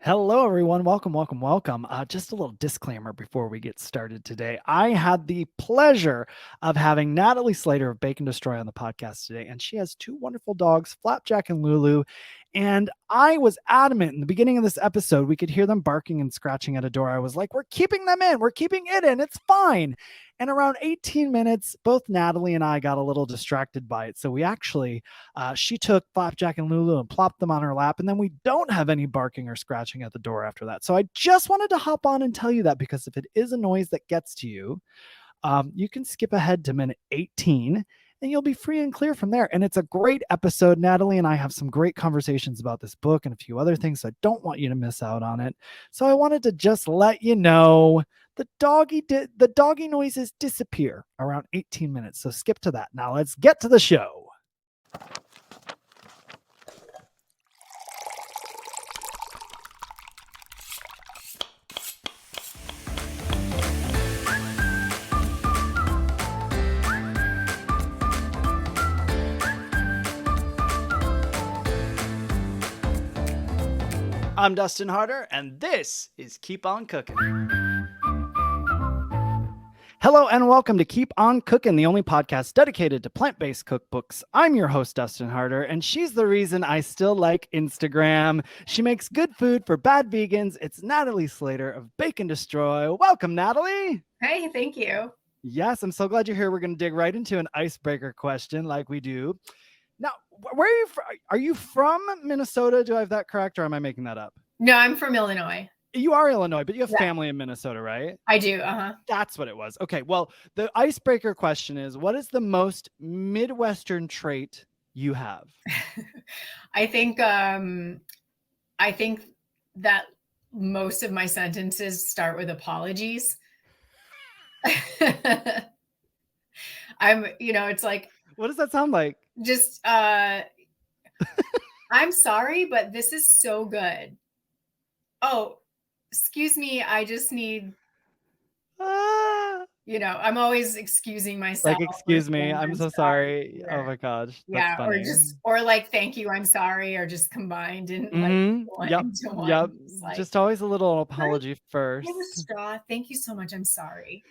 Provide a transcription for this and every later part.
Hello, everyone. Welcome, welcome, welcome. Just a little disclaimer before we get started today. I had the pleasure of having Natalie Slater of Bake and Destroy on the podcast today, and she has two wonderful dogs, Flapjack and Lulu. And I was adamant in the beginning of this episode, we could hear them barking and scratching at a door. I was like, we're keeping them in, we're keeping it in, it's fine. And around 18 minutes, both Natalie and I got a little distracted by it. So we actually she took Flapjack and Lulu and plopped them on her lap, and then we don't have any barking or scratching at the door after that. So I just wanted to hop on and tell you that, because if it is a noise that gets to you, you can skip ahead to minute 18 and you'll be free and clear from there. And it's a great episode. Natalie and I have some great conversations about this book and a few other things. So I don't want you to miss out on it. So I wanted to just let you know the doggy noises disappear around 18 minutes. So skip to that. Now let's get to the show. I'm Dustin Harder, and this is Keep On Cookin'. Hello, and welcome to Keep On Cookin', the only podcast dedicated to plant-based cookbooks. I'm your host, Dustin Harder, and she's the reason I still like Instagram. She makes good food for bad vegans. It's Natalie Slater of Bake and Destroy. Welcome, Natalie. Hey, thank you. Yes, I'm so glad you're here. We're going to dig right into an icebreaker question like we do. Now, where are you from? Are you from Minnesota? Do I have that correct, or am I making that up? No, I'm from Illinois. You are Illinois, but you have family in Minnesota, right? I do. That's what it was. Okay, well, the icebreaker question is, what is the most Midwestern trait you have? I think that most of my sentences start with apologies. It's like, what does that sound like? Just I'm sorry, but this is so good. Oh, excuse me, I just need I'm always excusing myself. Like, excuse me, I'm so sorry. Oh my gosh. Yeah, funny. or like, thank you, I'm sorry, or just combined in Yep. Like, just always a little apology first. Give a straw. Thank you so much. I'm sorry.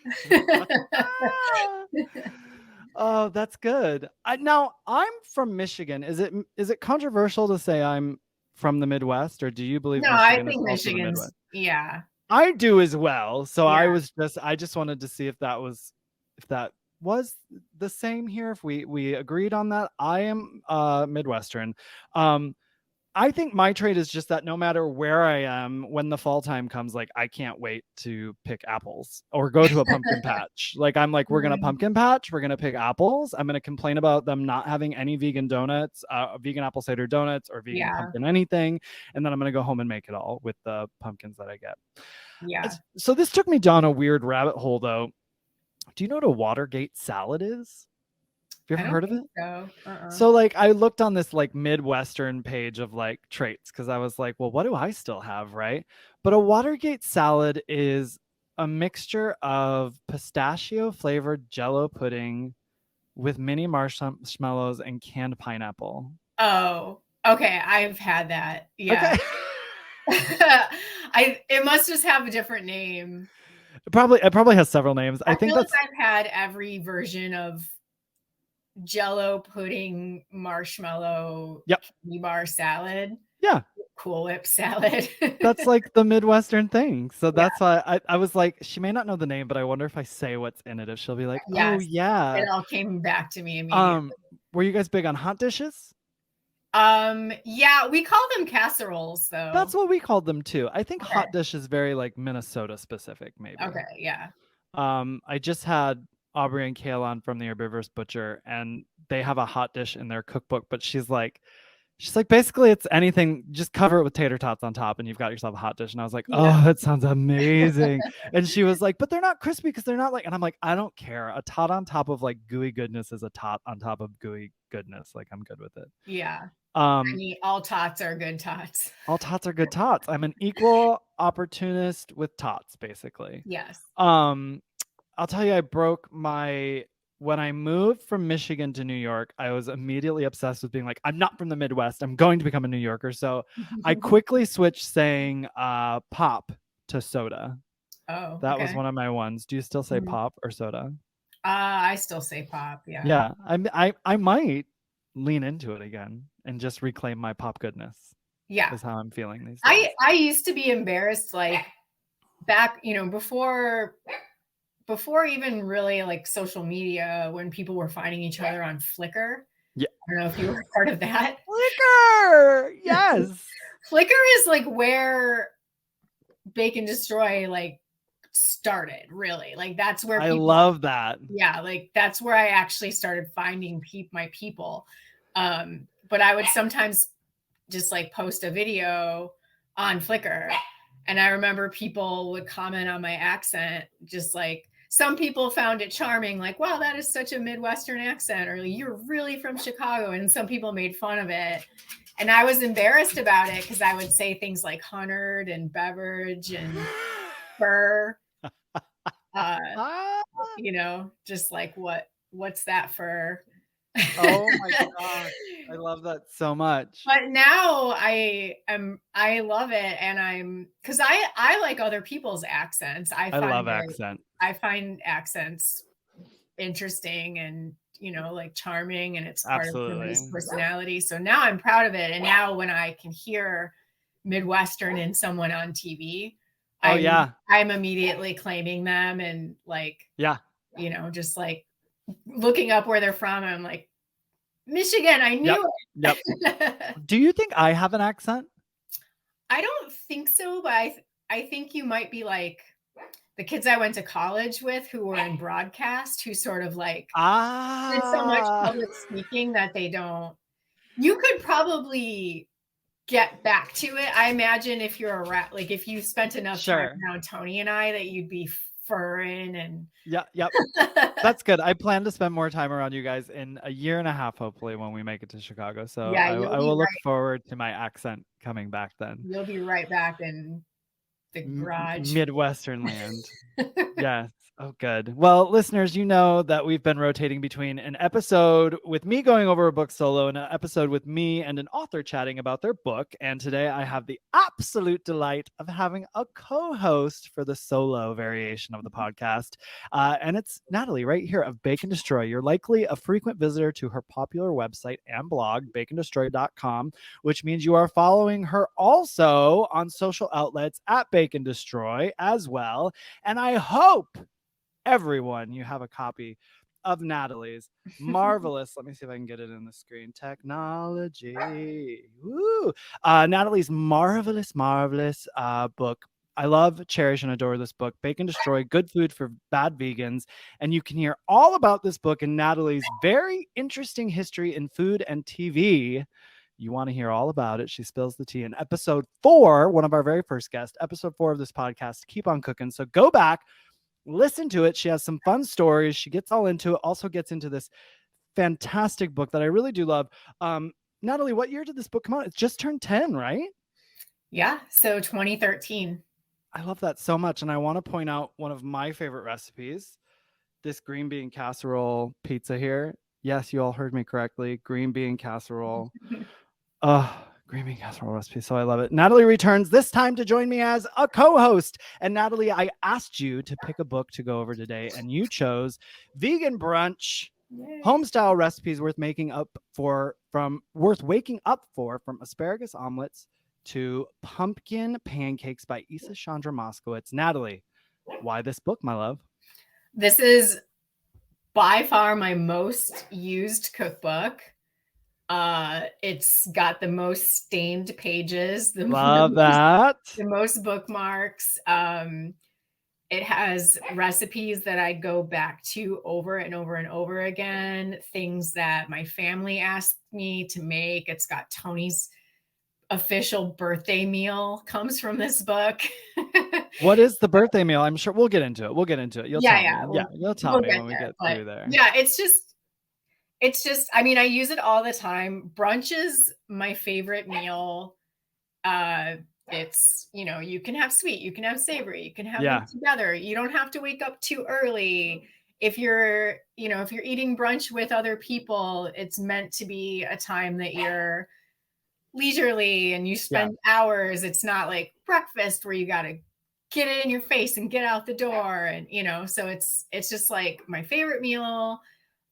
Oh, that's good. Now I'm from Michigan. Is it controversial to say I'm from the Midwest, or do you believe? No, I think Michigan's. Yeah, I do as well. So yeah. I just wanted to see if that was the same here. If we agreed on that. I am Midwestern. I think my trait is just that no matter where I am, when the fall time comes, like, I can't wait to pick apples or go to a pumpkin patch. Like, I'm like, we're going to pumpkin patch. We're going to pick apples. I'm going to complain about them not having any vegan donuts, vegan apple cider donuts, or vegan pumpkin anything. And then I'm going to go home and make it all with the pumpkins that I get. Yeah. So this took me down a weird rabbit hole, though. Do you know what a Watergate salad is? Have you ever heard of it? So. So like, I looked on this like Midwestern page of like traits, because I was like, well, what do I still have, right? But a Watergate salad is a mixture of pistachio flavored Jell-O pudding with mini marshmallows and canned pineapple. Oh, okay. I've had that. Yeah. Okay. It must just have a different name. It probably has several names. I think I've had every version of Jell-O pudding marshmallow candy bar salad. Yeah. Cool Whip salad. That's like the Midwestern thing. So that's why I was like, she may not know the name, but I wonder if I say what's in it, if she'll be like, oh yeah. It all came back to me immediately. Were you guys big on hot dishes? Yeah, we call them casseroles though. That's what we called them too. I think hot dish is very like Minnesota specific, maybe. Okay, yeah. I just had Aubrey and Kayla on from the Herbivorous Butcher, and they have a hot dish in their cookbook, but she's like, basically it's anything, just cover it with tater tots on top and you've got yourself a hot dish. And I was like, oh, that sounds amazing. And she was like, but they're not crispy because they're not like, and I'm like, I don't care. A tot on top of like gooey goodness is a tot on top of gooey goodness. Like, I'm good with it. Yeah. I mean, all tots are good tots. All tots are good tots. I'm an equal opportunist with tots, basically. Yes. I'll tell you, I broke my when I moved from Michigan to New York, I was immediately obsessed with being like, I'm not from the Midwest. I'm going to become a New Yorker. So I quickly switched saying pop to soda. Oh, That was okay. one of my ones. Do you still say Mhm. pop or soda? I still say pop. Yeah. Yeah, I might lean into it again and just reclaim my pop goodness. Yeah. Is how I'm feeling these days. I used to be embarrassed, like back, before even really like social media, when people were finding each other on Flickr. Yeah. I don't know if you were part of that. Flickr. Yes. Flickr is like where Bake and Destroy like started, really. Like that's where I people, love that. yeah, like that's where I actually started finding my people. But I would sometimes just like post a video on Flickr, and I remember people would comment on my accent, just like some people found it charming, like, wow, that is such a Midwestern accent, or you're really from Chicago. And some people made fun of it. And I was embarrassed about it because I would say things like Hunnard and beverage and fur. Ah, Just like what's that fur? oh my gosh. I love that so much. But now I love it, and because I like other people's accents. I love accent. I find accents interesting and like charming, and it's part of somebody's Absolutely. personality. So now I'm proud of it. And now when I can hear Midwestern in someone on TV, Oh yeah. I'm immediately claiming them, and like, Yeah. just like looking up where they're from. I'm like, Michigan, I Yep. knew Yep. it. Do you think I have an accent? I don't think so, but I think you might be like the kids I went to college with who were in broadcast, who sort of like did so much Ah. public speaking that they don't. You could probably get back to it. I imagine if you're like if you spent enough time Sure. around Tony and I, that you'd be furring and. Yeah. Yep. That's good. I plan to spend more time around you guys in a year and a half, hopefully, when we make it to Chicago. So Yeah, I will look forward to my accent coming back then. You'll be right back in the garage. Midwestern land. Yes. Oh, good. Well, listeners, you know that we've been rotating between an episode with me going over a book solo and an episode with me and an author chatting about their book. And today I have the absolute delight of having a co-host for the solo variation of the podcast. And it's Natalie right here of Bake and Destroy. You're likely a frequent visitor to her popular website and blog, bakeanddestroy.com, which means you are following her also on social outlets at Bake and Destroy as well. And I hope everyone you have a copy of Natalie's marvelous, let me see if I can get it in the screen, technology. Woo! Natalie's marvelous book. I love, cherish, and adore this book, Bake and Destroy, Good Food for Bad Vegans. And you can hear all about this book and Natalie's very interesting history in food and TV. You want to hear all about it. She spills the tea in episode 4, one of our very first guests, episode 4 of this podcast, Keep On Cookin'. So go back, listen to it. She has some fun stories. She gets all into it, also gets into this fantastic book that I really do love. Natalie, what year did this book come out? It's just turned 10, right? Yeah, so 2013. I love that so much. And I want to point out one of my favorite recipes, this green bean casserole pizza here. Yes, you all heard me correctly. Green bean casserole. Green bean casserole recipe. So I love it. Natalie returns this time to join me as a co-host. And Natalie, I asked you to pick a book to go over today, and you chose Vegan Brunch. Yay. Homestyle recipes worth waking up for, from asparagus omelets to pumpkin pancakes by Isa Chandra Moskowitz. Natalie, why this book, my love? This is by far my most used cookbook. It's got the most stained pages, the most bookmarks. It has recipes that I go back to over and over and over again, things that my family asked me to make. It's got Tony's official birthday meal comes from this book. What is the birthday meal? I'm sure we'll get into it. You'll tell me. You'll tell me when we get through there. Yeah, it's just, I mean, I use it all the time. Brunch is my favorite meal. It's, you can have sweet, you can have savory, you can have them together. You don't have to wake up too early. if you're eating brunch with other people, it's meant to be a time that you're leisurely and you spend hours. It's not like breakfast where you got to get it in your face and get out the door. And, so it's just like my favorite meal.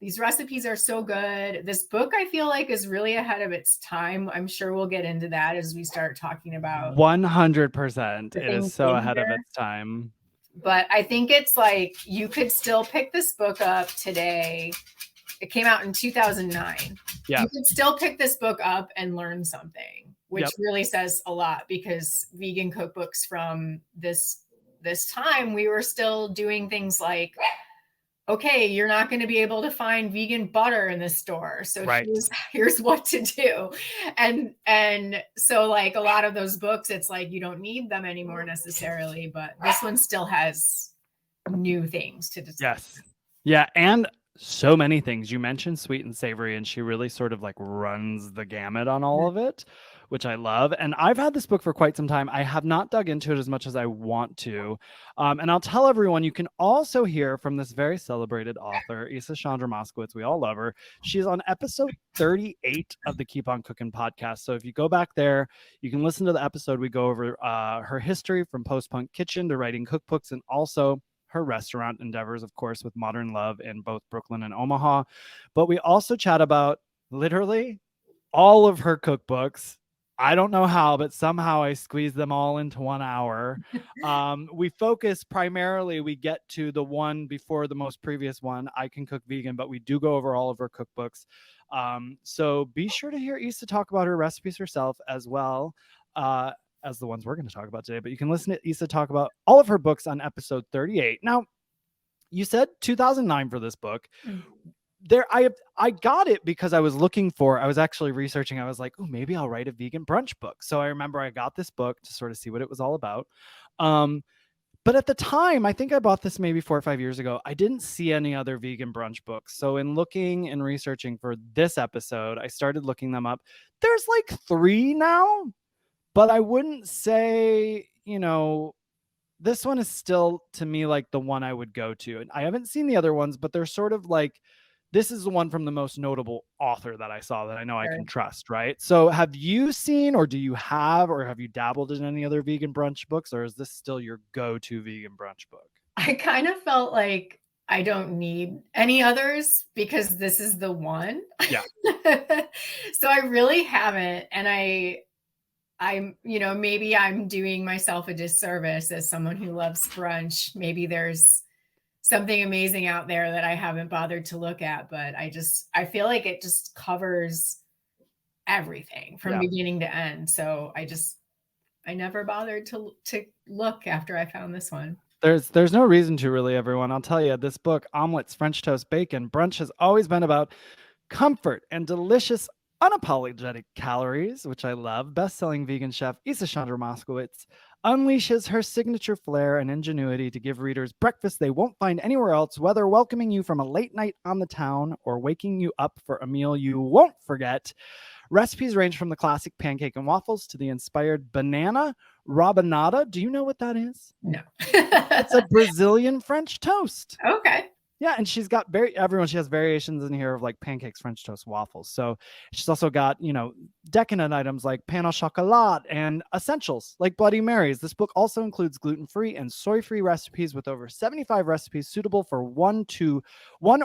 These recipes are so good. This book, I feel like, is really ahead of its time. I'm sure we'll get into that as we start talking about 100%. It is so ahead of its time. But I think it's like you could still pick this book up today. It came out in 2009. Yeah. You could still pick this book up and learn something, which really says a lot, because vegan cookbooks from this time, we were still doing things like, okay, you're not going to be able to find vegan butter in the store. So here's what to do. And so like a lot of those books, it's like, you don't need them anymore necessarily, but this one still has new things to discuss. Yes. Yeah. And so many things. You mentioned sweet and savory, and she really sort of like runs the gamut on all of it, which I love. And I've had this book for quite some time. I have not dug into it as much as I want to. And I'll tell everyone, you can also hear from this very celebrated author, Isa Chandra Moskowitz. We all love her. She's on episode 38 of the Keep On Cookin podcast. So if you go back there, you can listen to the episode. We go over her history from post-punk kitchen to writing cookbooks, and also her restaurant endeavors, of course, with Modern Love in both Brooklyn and Omaha. But we also chat about literally all of her cookbooks. I don't know how, but somehow I squeezed them all into 1 hour. We focus primarily, we get to the one before the most previous one, I Can Cook Vegan, but we do go over all of her cookbooks. So be sure to hear Isa talk about her recipes herself as well as the ones we're going to talk about today. But you can listen to Isa talk about all of her books on episode 38. Now, you said 2009 for this book. There, I got it because I was actually researching. I was like, oh, maybe I'll write a vegan brunch book. So I remember I got this book to sort of see what it was all about. But at the time, I think I bought this maybe 4 or 5 years ago. I didn't see any other vegan brunch books. So in looking and researching for this episode, I started looking them up. There's like 3 now, but I wouldn't say, this one is still to me like the one I would go to. And I haven't seen the other ones, but they're sort of like, this is the one from the most notable author that I saw that I know I can trust, right? So have you seen, or do you have, or have you dabbled in any other vegan brunch books, or is this still your go-to vegan brunch book? I kind of felt like I don't need any others because this is the one. Yeah. So I really haven't. And I'm, maybe I'm doing myself a disservice as someone who loves brunch. Maybe there's something amazing out there that I haven't bothered to look at, but I feel like it just covers everything from beginning to end. So I never bothered to look after I found this one. There's no reason to, really, everyone. I'll tell you, this book, Omelets, French Toast, Bacon, Brunch, has always been about comfort and delicious, unapologetic calories, which I love. Best-selling vegan chef Isa Chandra Moskowitz unleashes her signature flair and ingenuity to give readers breakfast they won't find anywhere else, whether welcoming you from a late night on the town or waking you up for a meal you won't forget. Recipes range from the classic pancake and waffles to the inspired banana rabanada. Do you know what that is? No. It's a Brazilian French toast. Okay. Yeah, and she has variations in here of like pancakes, French toast, waffles. So she's also got, decadent items like pain au chocolat and essentials like Bloody Marys. This book also includes gluten-free and soy-free recipes with over 75 recipes suitable for one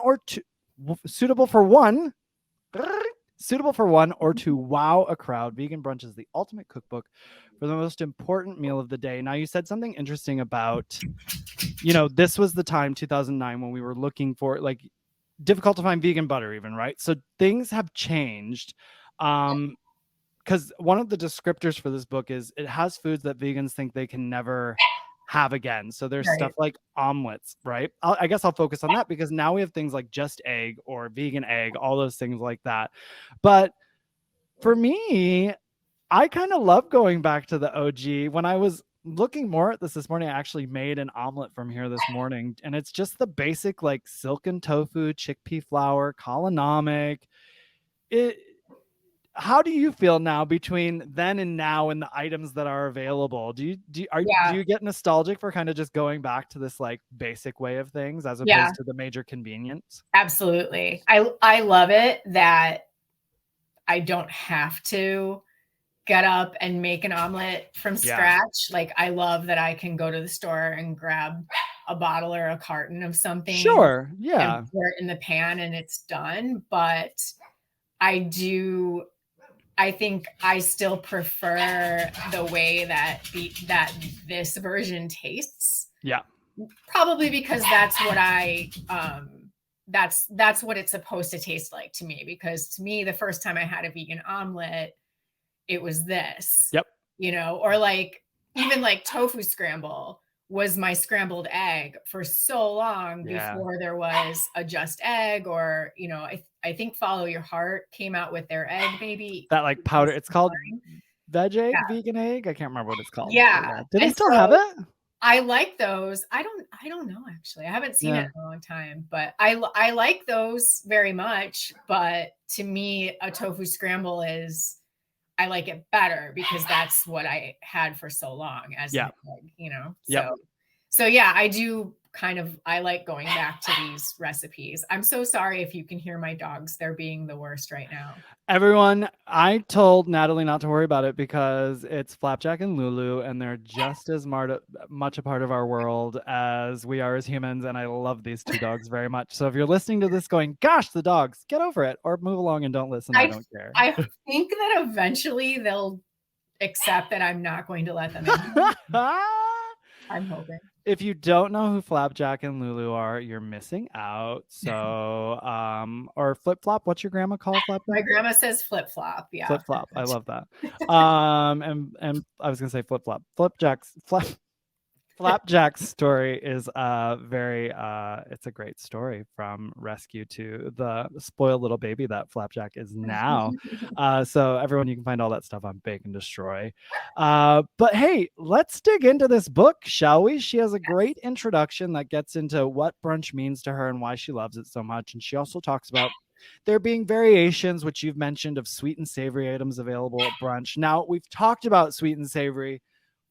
or to wow a crowd. Vegan Brunch is the ultimate cookbook for the most important meal of the day. Now, you said something interesting about, this was the time, 2009, when we were looking for, like, difficult to find vegan butter even, right? So things have changed. Because one of the descriptors for this book is it has foods that vegans think they can never have again. So there's stuff like omelets, right? I guess I'll focus on that because now we have things like just egg or vegan egg, all those things like that. But for me, I kind of love going back to the OG. When I was looking more at this morning, I actually made an omelet from here this morning, and it's just the basic like silken tofu, chickpea flour, kalanomic. how do you feel now between then and now and the items that are available? Do Yeah. you get nostalgic for kind of just going back to this like basic way of things as Yeah, opposed to the major convenience? absolutely. I love it that I don't have to get up and make an omelet from Yeah. scratch. Like, I love that I can go to the store and grab a bottle or a carton of something Sure. and Yeah. pour it in the pan and it's done. But I do I think I still prefer the way that this version tastes. Yeah. Probably because that's what that's what it's supposed to taste like to me. Because to me, the first time I had a vegan omelet, it was this, Yep. or like even like tofu scramble was my scrambled egg for so long Yeah. before there was a just egg, or I think Follow Your Heart came out with their egg maybe That like powder. It's called veg egg, yeah. vegan egg. I can't remember what it's called. But Yeah. yeah. Do they And still have so it? I like those. I don't know actually. I haven't seen it Yeah. in a long time, but I like those very much, but to me a tofu scramble is I like it better because that's what I had for so long as Yeah. an egg. Yep. So yeah, I like going back to these recipes. I'm so sorry if you can hear my dogs. They're being the worst right now. Everyone, I told Natalie not to worry about it because it's Flapjack and Lulu, and they're just as much a part of our world as we are as humans. And I love these two dogs very much. So if you're listening to this going, gosh, the dogs, get over it or move along and don't listen. I I don't care. I think that eventually they'll accept that I'm not going to let them in. I'm hoping. If you don't know who Flapjack and Lulu are, you're missing out. So, or Flip Flop, what's your grandma call Flapjack? My grandma says flip flop. Yeah. Flip Flop. I love that. And I was gonna say Flip Flop. Flapjack's story is very it's a great story from rescue to the spoiled little baby that Flapjack is now. So everyone, you can find all that stuff on Bake and Destroy. But hey, let's dig into this book, shall we? She has a great introduction that gets into what brunch means to her and why she loves it so much. And she also talks about there being variations, which you've mentioned, of sweet and savory items available at brunch. Now, we've talked about sweet and savory.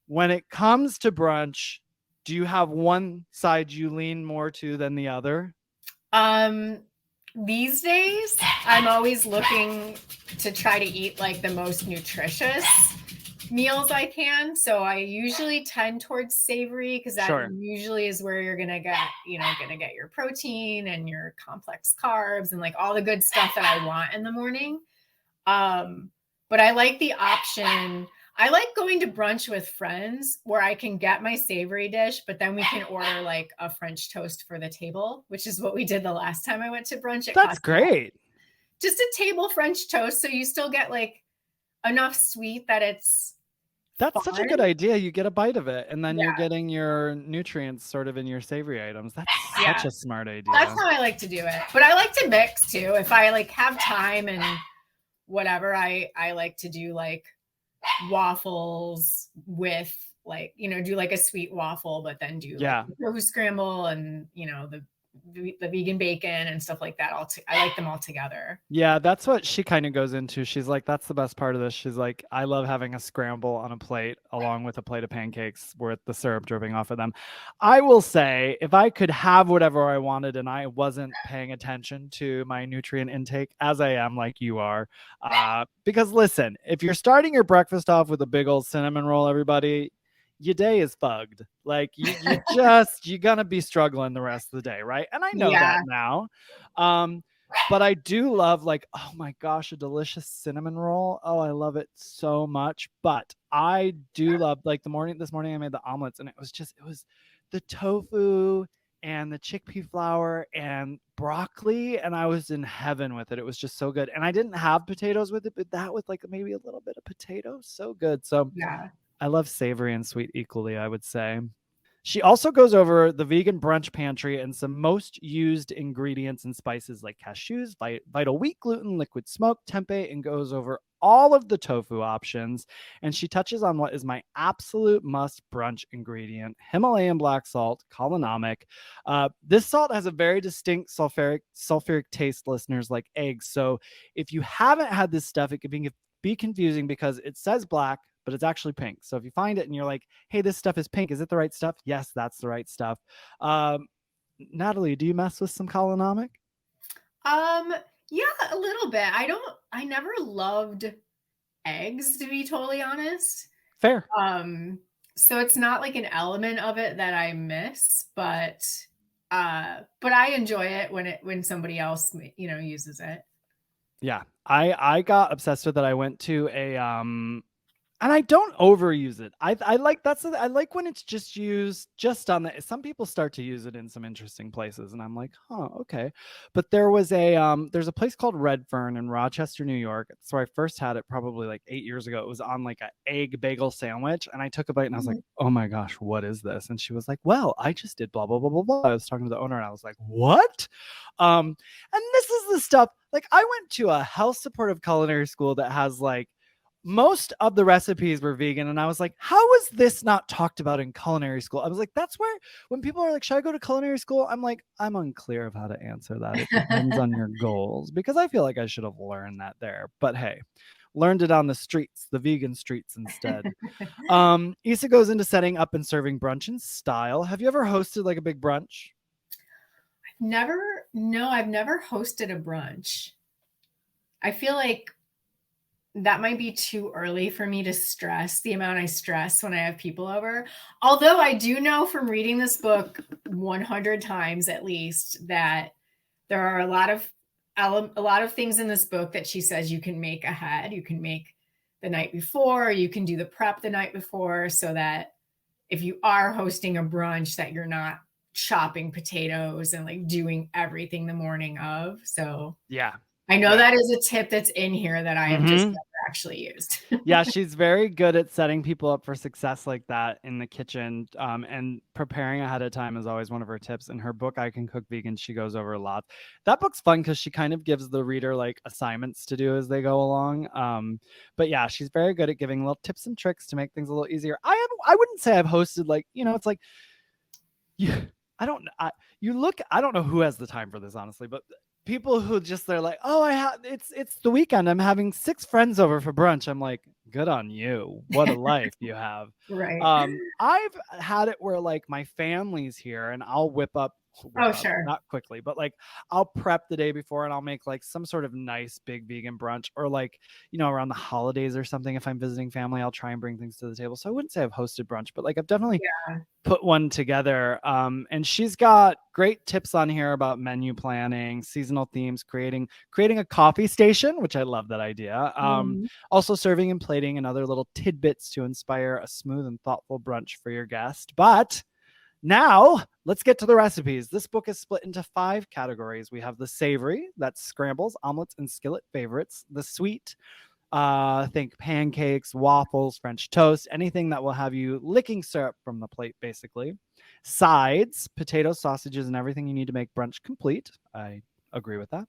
When it comes to brunch, do you have one side you lean more to than the other? These days, I'm always looking to try to eat like the most nutritious meals I can. So I usually tend towards savory because that usually is where you're gonna get your protein and your complex carbs and like all the good stuff that I want in the morning. But I like the option. I like going to brunch with friends where I can get my savory dish, but then we can order like a French toast for the table, which is what we did the last time I went to brunch. That's great. Just a table French toast. So you still get like enough sweet that it's That's fun. Such a good idea. You get a bite of it and then you're getting your nutrients sort of in your savory items. That's such a smart idea. That's how I like to do it. But I like to mix too. If I like have time and whatever, I like to do like waffles with like do like a sweet waffle, but then do like the tofu scramble and the vegan bacon and stuff like that. I like them all together. Yeah, that's what she kind of goes into. She's like, that's the best part of this. She's like, I love having a scramble on a plate along with a plate of pancakes with the syrup dripping off of them. I will say, if I could have whatever I wanted and I wasn't paying attention to my nutrient intake, as I am like you are, because listen, if you're starting your breakfast off with a big old cinnamon roll, everybody, your day is bugged. Like you're gonna be struggling the rest of the day, right? And I know that now. But I do love like, oh my gosh, a delicious cinnamon roll. Oh, I love it so much. But I do love like this morning I made the omelets and it was the tofu and the chickpea flour and broccoli, and I was in heaven with it. It was just so good. And I didn't have potatoes with it, but that with like maybe a little bit of potato, so good. So I love savory and sweet equally, I would say. She also goes over the vegan brunch pantry and some most used ingredients and spices like cashews, vital wheat gluten, liquid smoke, tempeh, and goes over all of the tofu options. And she touches on what is my absolute must brunch ingredient, Himalayan black salt, Kalanomic. This salt has a very distinct sulfuric taste, listeners, like eggs. So if you haven't had this stuff, it could be confusing because it says black, but it's actually pink. So if you find it and you're like, hey, this stuff is pink, is it the right stuff? Yes, that's the right stuff. Natalie, do you mess with some Kalanomic? Yeah, a little bit. I never loved eggs, to be totally honest. Fair. So it's not like an element of it that I miss, but I enjoy it when somebody else, uses it. Yeah. I got obsessed with it. I went to a and I don't overuse it. I like I like when it's just used just on the. Some people start to use it in some interesting places, and I'm like, huh, okay. But there's a place called Redfern in Rochester, New York. That's where I first had it, probably like 8 years ago. It was on like an egg bagel sandwich, and I took a bite and I was like, oh my gosh, what is this? And she was like, well, I just did blah blah blah blah blah. I was talking to the owner, and I was like, what? And this is the stuff. Like, I went to a health supportive culinary school that has like most of the recipes were vegan, and I was like, how is this not talked about in culinary school? I was like, that's where, when people are like, should I go to culinary school, I'm like, I'm unclear of how to answer that. It depends on your goals, because I feel like I should have learned that there, but hey, learned it on the streets, the vegan streets instead. Isa goes into setting up and serving brunch in style. Have you ever hosted like a big brunch? I've never hosted a brunch. I feel like that might be too early for me to stress the amount I stress when I have people over. Although I do know from reading this book 100 times at least that there are a lot of things in this book that she says you can make ahead. You can make the night before, you can do the prep the night before, so that if you are hosting a brunch that you're not chopping potatoes and like doing everything the morning of. So Yeah. I know that is a tip that's in here that I have just never actually used. Yeah, she's very good at setting people up for success like that in the kitchen. And preparing ahead of time is always one of her tips. In her book, I Can Cook Vegan, she goes over a lot. That book's fun because she kind of gives the reader like assignments to do as they go along. But yeah, she's very good at giving little tips and tricks to make things a little easier. I wouldn't say I've hosted like, it's like I don't know who has the time for this, honestly, but people who just, they're like, oh, it's the weekend, I'm having 6 friends over for brunch. I'm like, good on you. What a life you have. Right. I've had it where like my family's here and I'll whip up, sure. not quickly, but like I'll prep the day before and I'll make like some sort of nice big vegan brunch, or like, around the holidays or something. If I'm visiting family, I'll try and bring things to the table. So I wouldn't say I've hosted brunch, but like I've definitely put one together. And she's got great tips on here about menu planning, seasonal themes, creating a coffee station, which I love that idea. Also serving and plating, and other little tidbits to inspire a smooth and thoughtful brunch for your guest. But now let's get to the recipes. This book is split into 5 categories. We have the savory, that's scrambles, omelets, and skillet favorites. The sweet, think pancakes, waffles, French toast, anything that will have you licking syrup from the plate, basically. Sides, potatoes, sausages, and everything you need to make brunch complete. I agree with that.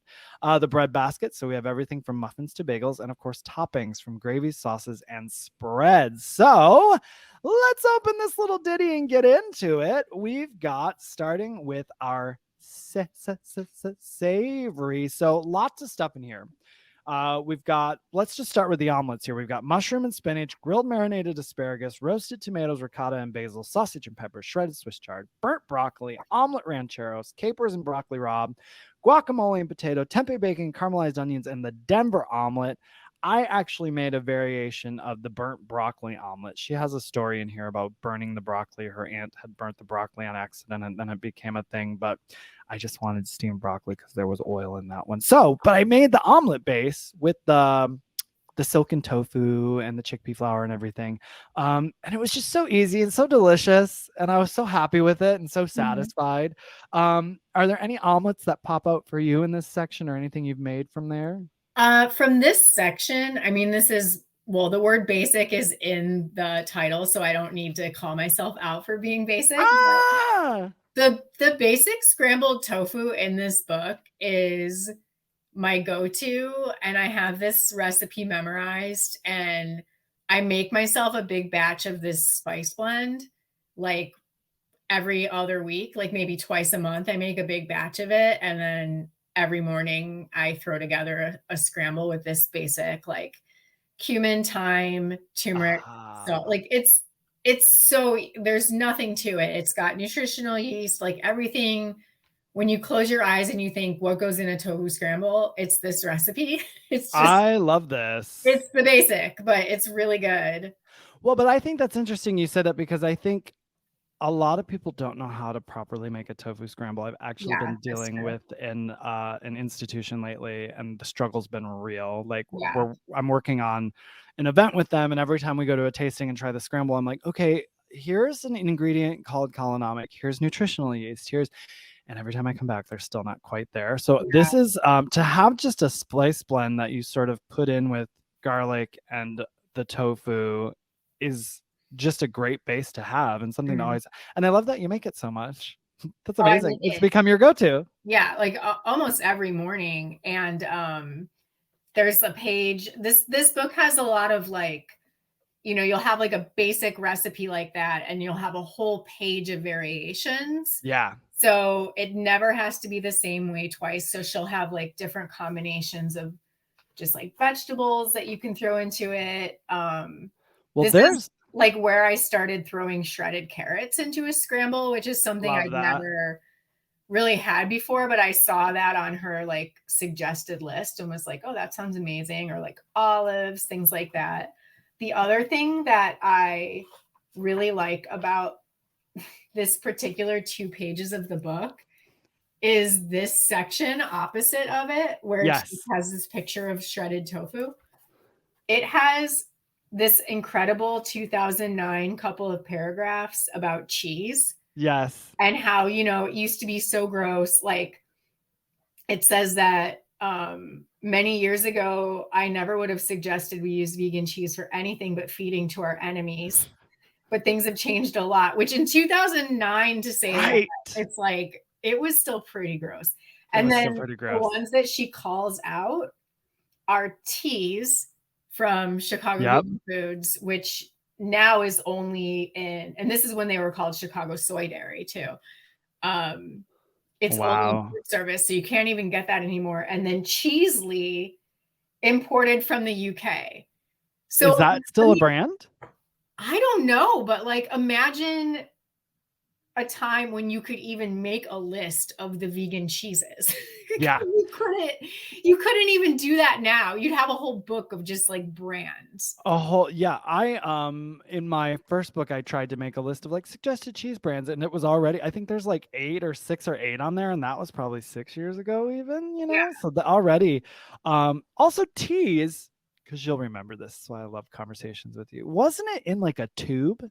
The bread basket, so we have everything from muffins to bagels, and of course toppings from gravies, sauces, and spreads. So let's open this little ditty and get into it. We've got, starting with our savory, so lots of stuff in here. Let's just start with the omelets here. We've got mushroom and spinach, grilled marinated asparagus, roasted tomatoes, ricotta and basil, sausage and pepper, shredded Swiss chard, burnt broccoli, omelet rancheros, capers and broccoli rabe, guacamole and potato, tempeh bacon, caramelized onions, and the Denver omelet. I actually made a variation of the burnt broccoli omelet. She has a story in here about burning the broccoli. Her aunt had burnt the broccoli on accident, and then it became a thing. But I just wanted steamed broccoli because there was oil in that one. But I made the omelet base with the silken tofu and the chickpea flour and everything. And it was just so easy and so delicious. And I was so happy with it and so satisfied. Are there any omelets that pop out for you in this section, or anything you've made from there? From this section, I mean, this is well, the word basic is in the title, so I don't need to call myself out for being basic. Ah! The basic scrambled tofu in this book is my go-to, and I have this recipe memorized, and I make myself a big batch of this spice blend like every other week, like maybe twice a month. I make a big batch of it, and then every morning I throw together a scramble with this basic like cumin, thyme, turmeric, salt. Like it's so there's nothing to it. It's got nutritional yeast, like everything. When you close your eyes and you think what goes in a tofu scramble, it's this recipe. It's just I love this. it's the basic, but it's really good. Well, but I think that's interesting you said that, because I think a lot of people don't know how to properly make a tofu scramble. I've actually been dealing with an institution lately, and the struggle's been real. Like I'm working on an event with them, and every time we go to a tasting and try the scramble, I'm like, okay, here's an ingredient called colonomic, here's nutritional yeast, and every time I come back, they're still not quite there. So this is to have just a spice blend that you sort of put in with garlic and the tofu is just a great base to have, and something to always, and I love that you make it so much. That's amazing. It's become your go-to. Yeah, like almost every morning. And there's a page, this book has a lot of like, you'll have like a basic recipe like that, and you'll have a whole page of variations. Yeah. So it never has to be the same way twice. So she'll have like different combinations of just like vegetables that you can throw into it. Well, there's like where I started throwing shredded carrots into a scramble, which is something I've never really had before, but I saw that on her like suggested list and was like, oh, that sounds amazing. Or like olives, things like that. The other thing that I really like about this particular 2 pages of the book is this section opposite of it, where it has this picture of shredded tofu. It has this incredible 2009 couple of paragraphs about cheese. Yes. And how, it used to be so gross. Like it says that many years ago, I never would have suggested we use vegan cheese for anything but feeding to our enemies. But things have changed a lot, which in 2009 to say that, it's like, it was still pretty gross. And then the ones that she calls out are teas from Chicago Vegan Foods, which now is only in, and this is when they were called Chicago Soy Dairy too. It's only in food service, so you can't even get that anymore. And then Cheesley, imported from the UK. So is that still a brand? I don't know, but like imagine a time when you could even make a list of the vegan cheeses. Yeah. You couldn't even do that now. You'd have a whole book of just like brands. I in my first book I tried to make a list of like suggested cheese brands, and it was already, I think there's like 6 or 8 on there, and that was probably 6 years ago even, So already also teas, because you'll remember this, that's why I love conversations with you. Wasn't it in like a tube?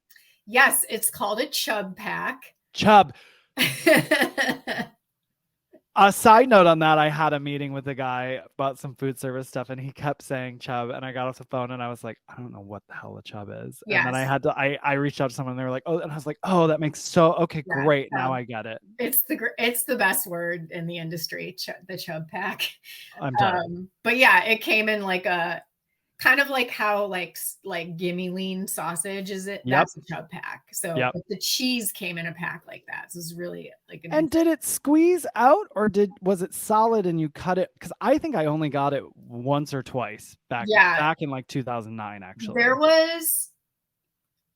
Yes, it's called a chub pack. Chub. A side note on that, I had a meeting with a guy about some food service stuff, and he kept saying chub, and I got off the phone and I was like, I don't know what the hell a chub is. And then I reached out to someone, and they were like, oh, and I was like, oh, that makes great. Now I get it. It's the best word in the industry, the chub pack. I'm done. But yeah, it came in like a kind of like how like gimme lean sausage is it? That's a chub pack. So but the cheese came in a pack like that. So it's really like and did it squeeze out, or was it solid and you cut it? Because I think I only got it once or twice back in like 2009. Actually, there was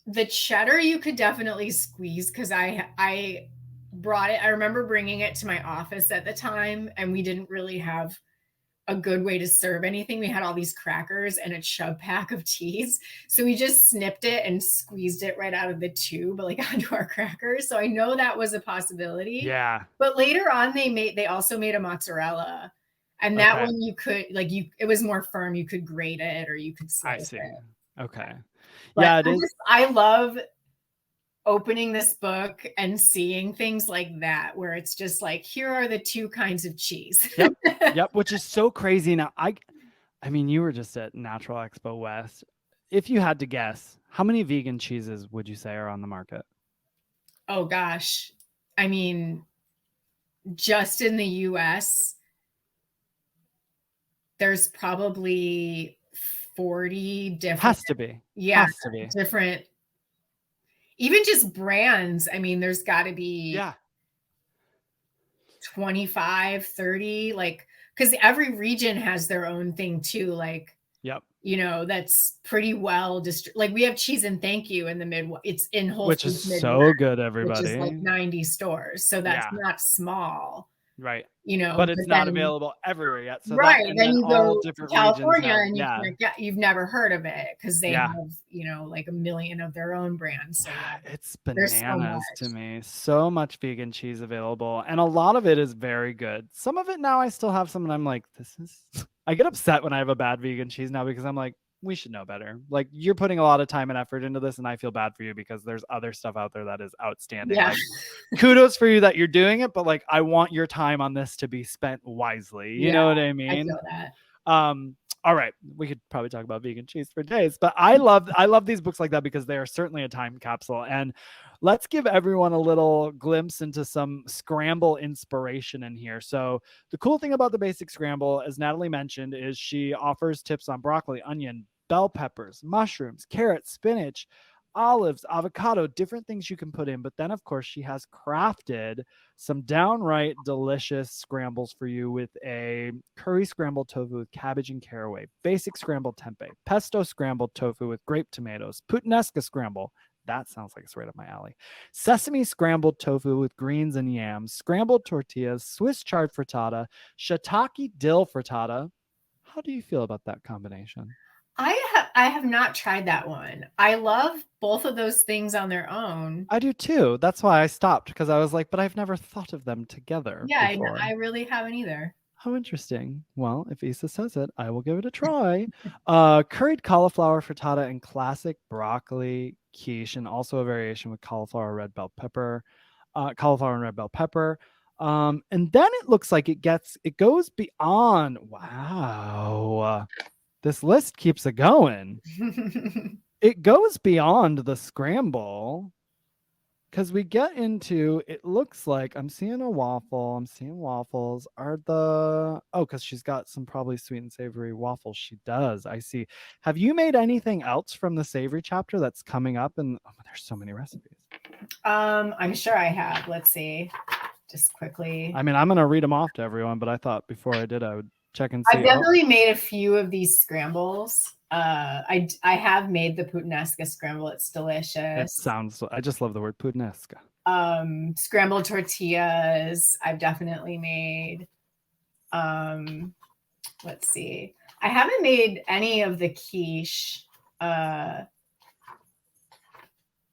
the cheddar you could definitely squeeze, because I brought it. I remember bringing it to my office at the time, and we didn't really have a good way to serve anything. We had all these crackers and a chub pack of cheese. So we just snipped it and squeezed it right out of the tube, like onto our crackers. So I know that was a possibility. Yeah. But later on, they also made a mozzarella. And that one you could, like, it was more firm. You could grate it or you could slice it. Okay. But yeah, it is. I love opening this book and seeing things like that, where it's just like, here are the 2 kinds of cheese. Yep. Which is so crazy. Now, I mean, you were just at Natural Expo West. if you had to guess, how many vegan cheeses would you say are on the market? Oh gosh. I mean, just in the US, there's probably 40 different, Has to be. yeah, Has to be. different, even just brands. I mean, there's got to be Yeah. 25, 30, like, because every region has their own thing too. Like, Yep. that's pretty well like we have Cheese and Thank You in the Midwest. It's in Whole Which Foods is Midwest, so good, which is like everybody. 90 stores. So that's Yeah. not small, Right. but But it's not then, available everywhere yet. So right, that, and then then you all go to different regions California have, and you've never heard of it because they yeah. have, like a million of their own brands. So yeah, It's there's so bananas to much. me. So much vegan cheese available. And a lot of it is very good. Some of it now I still have some and I'm like, this is I get upset when I have a bad vegan cheese now because I'm like, we should know better. Like you're putting a lot of time and effort into this, and I feel bad for you because there's other stuff out there that is outstanding. Yeah. Like kudos for you that you're doing it, but like I want your time on this to be spent wisely. You Yeah, know what I I mean? feel that. All right, we could probably talk about vegan cheese for days, but I love these books like that because they are certainly a time capsule. And let's give everyone a little glimpse into some scramble inspiration in here. So the cool thing about the basic scramble, as Natalie mentioned, is she offers tips on broccoli, onion, bell peppers, mushrooms, carrots, spinach, olives, avocado, different things you can put in. But then, of course, she has crafted some downright delicious scrambles for you with a curry scrambled tofu with cabbage and caraway, basic scrambled tempeh, pesto scrambled tofu with grape tomatoes, puttanesca scramble. That sounds like it's right up my alley. Sesame scrambled tofu with greens and yams, scrambled tortillas, Swiss chard frittata, shiitake dill frittata. How do you feel about that combination? I have not tried that one. I love both of those things on their own. I do too. That's why I stopped, because I was like, but I've never thought of them together Yeah, before. I really haven't either. How interesting. Well, if Isa says it, I will give it a try. Curried cauliflower frittata and classic broccoli quiche, and also a variation with cauliflower red bell pepper, cauliflower and red bell pepper. And then it looks like it goes beyond. Wow. This list keeps it going. It goes beyond the scramble. Because we get into, it looks like I'm seeing a waffle. I'm seeing waffles. Because she's got some probably sweet and savory waffles. She does. I see. Have you made anything else from the savory chapter that's coming up? And there's so many recipes. I'm sure I have. Let's see. Just quickly. I mean, I'm going to read them off to everyone, but I thought before I did, I would check and see. I've definitely made a few of these scrambles. I have made the puttanesca scramble. It's delicious. I just love the word puttanesca. Scrambled tortillas I've definitely made. Let's see. I haven't made any of the quiche.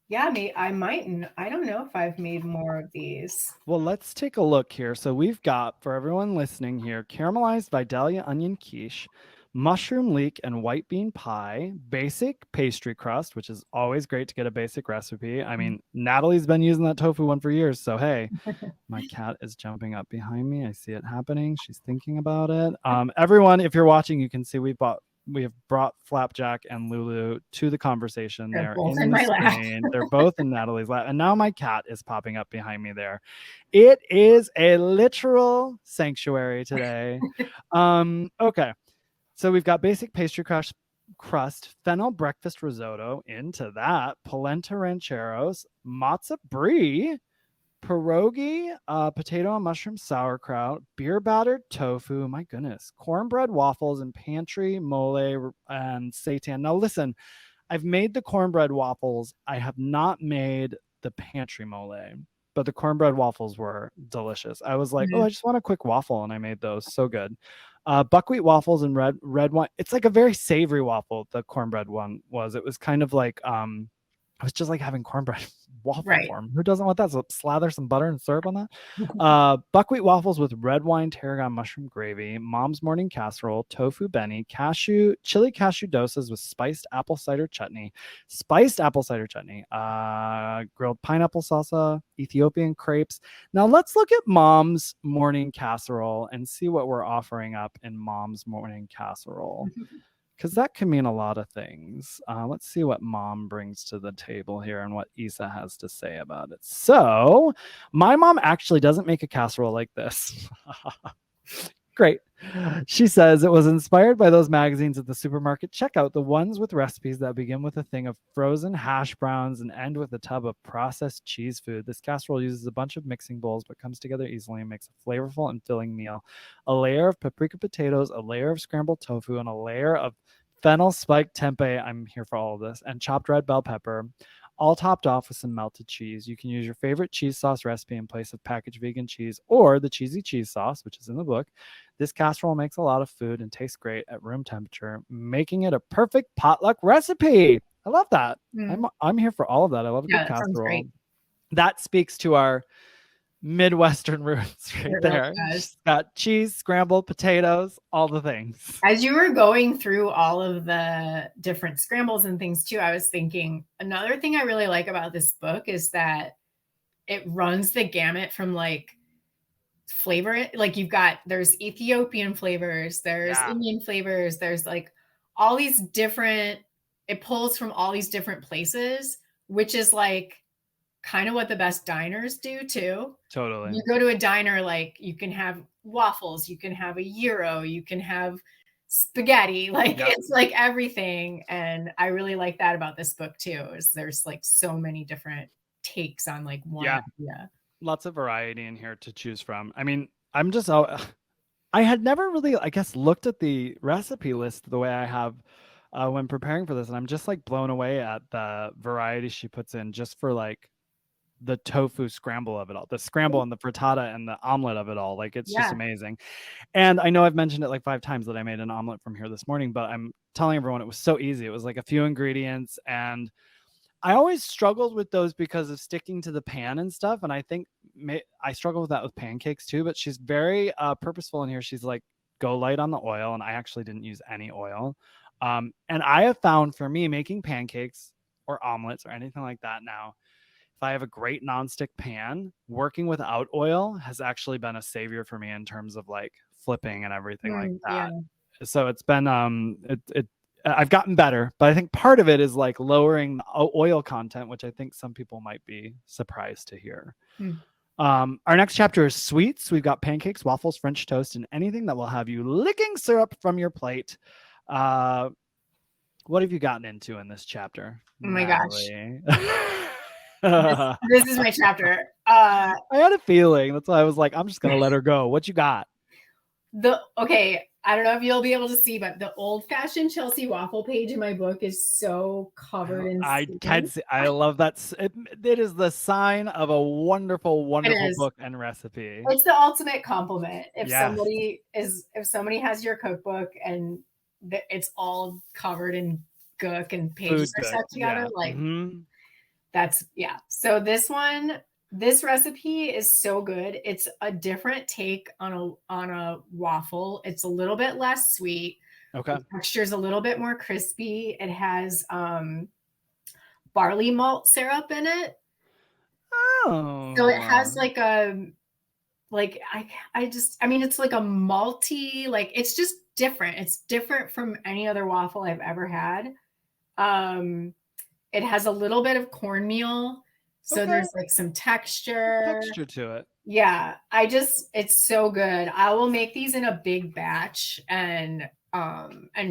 Yeah, I might. I don't know if I've made more of these. Well, let's take a look here. So we've got, for everyone listening here, caramelized Vidalia onion quiche, mushroom leek and white bean pie, basic pastry crust, which is always great to get a basic recipe. I mean, Natalie's been using that tofu one for years. So, hey, my cat is jumping up behind me. I see it happening. She's thinking about it. Everyone, if you're watching, you can see we have brought Flapjack and Lulu to the conversation. They're They're both in in the my lap. screen. They're both in Natalie's lap. And now my cat is popping up behind me there. It is a literal sanctuary today. Okay. So we've got basic pastry crust, fennel breakfast risotto, into that, polenta rancheros, matzo brie, pierogi, potato and mushroom sauerkraut, beer battered tofu, my goodness, cornbread waffles, and pantry mole and seitan. Now listen, I've made the cornbread waffles. I have not made the pantry mole, but the cornbread waffles were delicious. I was like, oh, I just want a quick waffle, and I made those. So good. Buckwheat waffles and red wine. It's like a very savory waffle. The cornbread one was. It was kind of like it was just like having cornbread waffle form. Who doesn't want that? So slather some butter and syrup on that. Buckwheat waffles with red wine tarragon mushroom gravy, mom's morning casserole, tofu beni, chili cashew dosas with spiced apple cider chutney, grilled pineapple salsa, Ethiopian crepes. Now let's look at mom's morning casserole and see what we're offering up in mom's morning casserole. because that can mean a lot of things. Let's see what mom brings to the table here and what Isa has to say about it. So, my mom actually doesn't make a casserole like this. Great. She says it was inspired by those magazines at the supermarket checkout, the ones with recipes that begin with a thing of frozen hash browns and end with a tub of processed cheese food. This casserole uses a bunch of mixing bowls but comes together easily and makes a flavorful and filling meal. A layer of paprika potatoes, a layer of scrambled tofu, and a layer of fennel spiked tempeh. I'm here for all of this, and chopped red bell pepper, all topped off with some melted cheese. You can use your favorite cheese sauce recipe in place of packaged vegan cheese or the cheesy cheese sauce, which is in the book. This casserole makes a lot of food and tastes great at room temperature, making it a perfect potluck recipe. I love that. I'm here for all of that. I love a good casserole. That speaks to our Midwestern roots right there. She's got cheese, scrambled potatoes, all the things. As you were going through all of the different scrambles and things too, I was thinking another thing I really like about this book is that it runs the gamut from like flavor. Like there's Ethiopian flavors, there's Indian flavors, there's like all these different, it pulls from all these different places, which is like kind of what the best diners do too. Totally. You go to a diner, like you can have waffles, you can have a gyro, you can have spaghetti, like it's like everything. And I really like that about this book too, is there's like so many different takes on like one idea. Lots of variety in here to choose from. I mean, I had never really, I guess, looked at the recipe list the way I have when preparing for this. And I'm just like blown away at the variety she puts in just for like the tofu scramble of it all, the scramble and the frittata and the omelet of it all. Like it's just amazing. And I know I've mentioned it like 5 times that I made an omelet from here this morning, but I'm telling everyone it was so easy. It was like a few ingredients, and I always struggled with those because of sticking to the pan and stuff. And I think I struggle with that with pancakes too, but she's very purposeful in here. She's like, go light on the oil. And I actually didn't use any oil. And I have found for me making pancakes or omelets or anything like that now, if I have a great nonstick pan, working without oil has actually been a savior for me in terms of like flipping and everything like that. So it's been, I've gotten better, but I think part of it is like lowering the oil content, which I think some people might be surprised to hear. Our next chapter is sweets. We've got pancakes, waffles, French toast, and anything that will have you licking syrup from your plate. What have you gotten into in this chapter? Oh my gosh. This is my chapter. I had a feeling. That's why I was like, I'm just going to let her go. What you got? Okay. I don't know if you'll be able to see, but the old-fashioned Chelsea waffle page in my book is so covered in I can see. I love that. It is the sign of a wonderful, wonderful book and recipe. It's the ultimate compliment. If somebody has your cookbook and it's all covered in gook and pages are stuck together, like so this recipe is so good. It's a different take on a waffle. It's a little bit less sweet. Okay. The texture is a little bit more crispy. It has barley malt syrup in it. Oh. So it has like it's like a malty, like it's just different. It's different from any other waffle I've ever had. It has a little bit of cornmeal. So there's like some texture to it. Yeah. It's so good. I will make these in a big batch and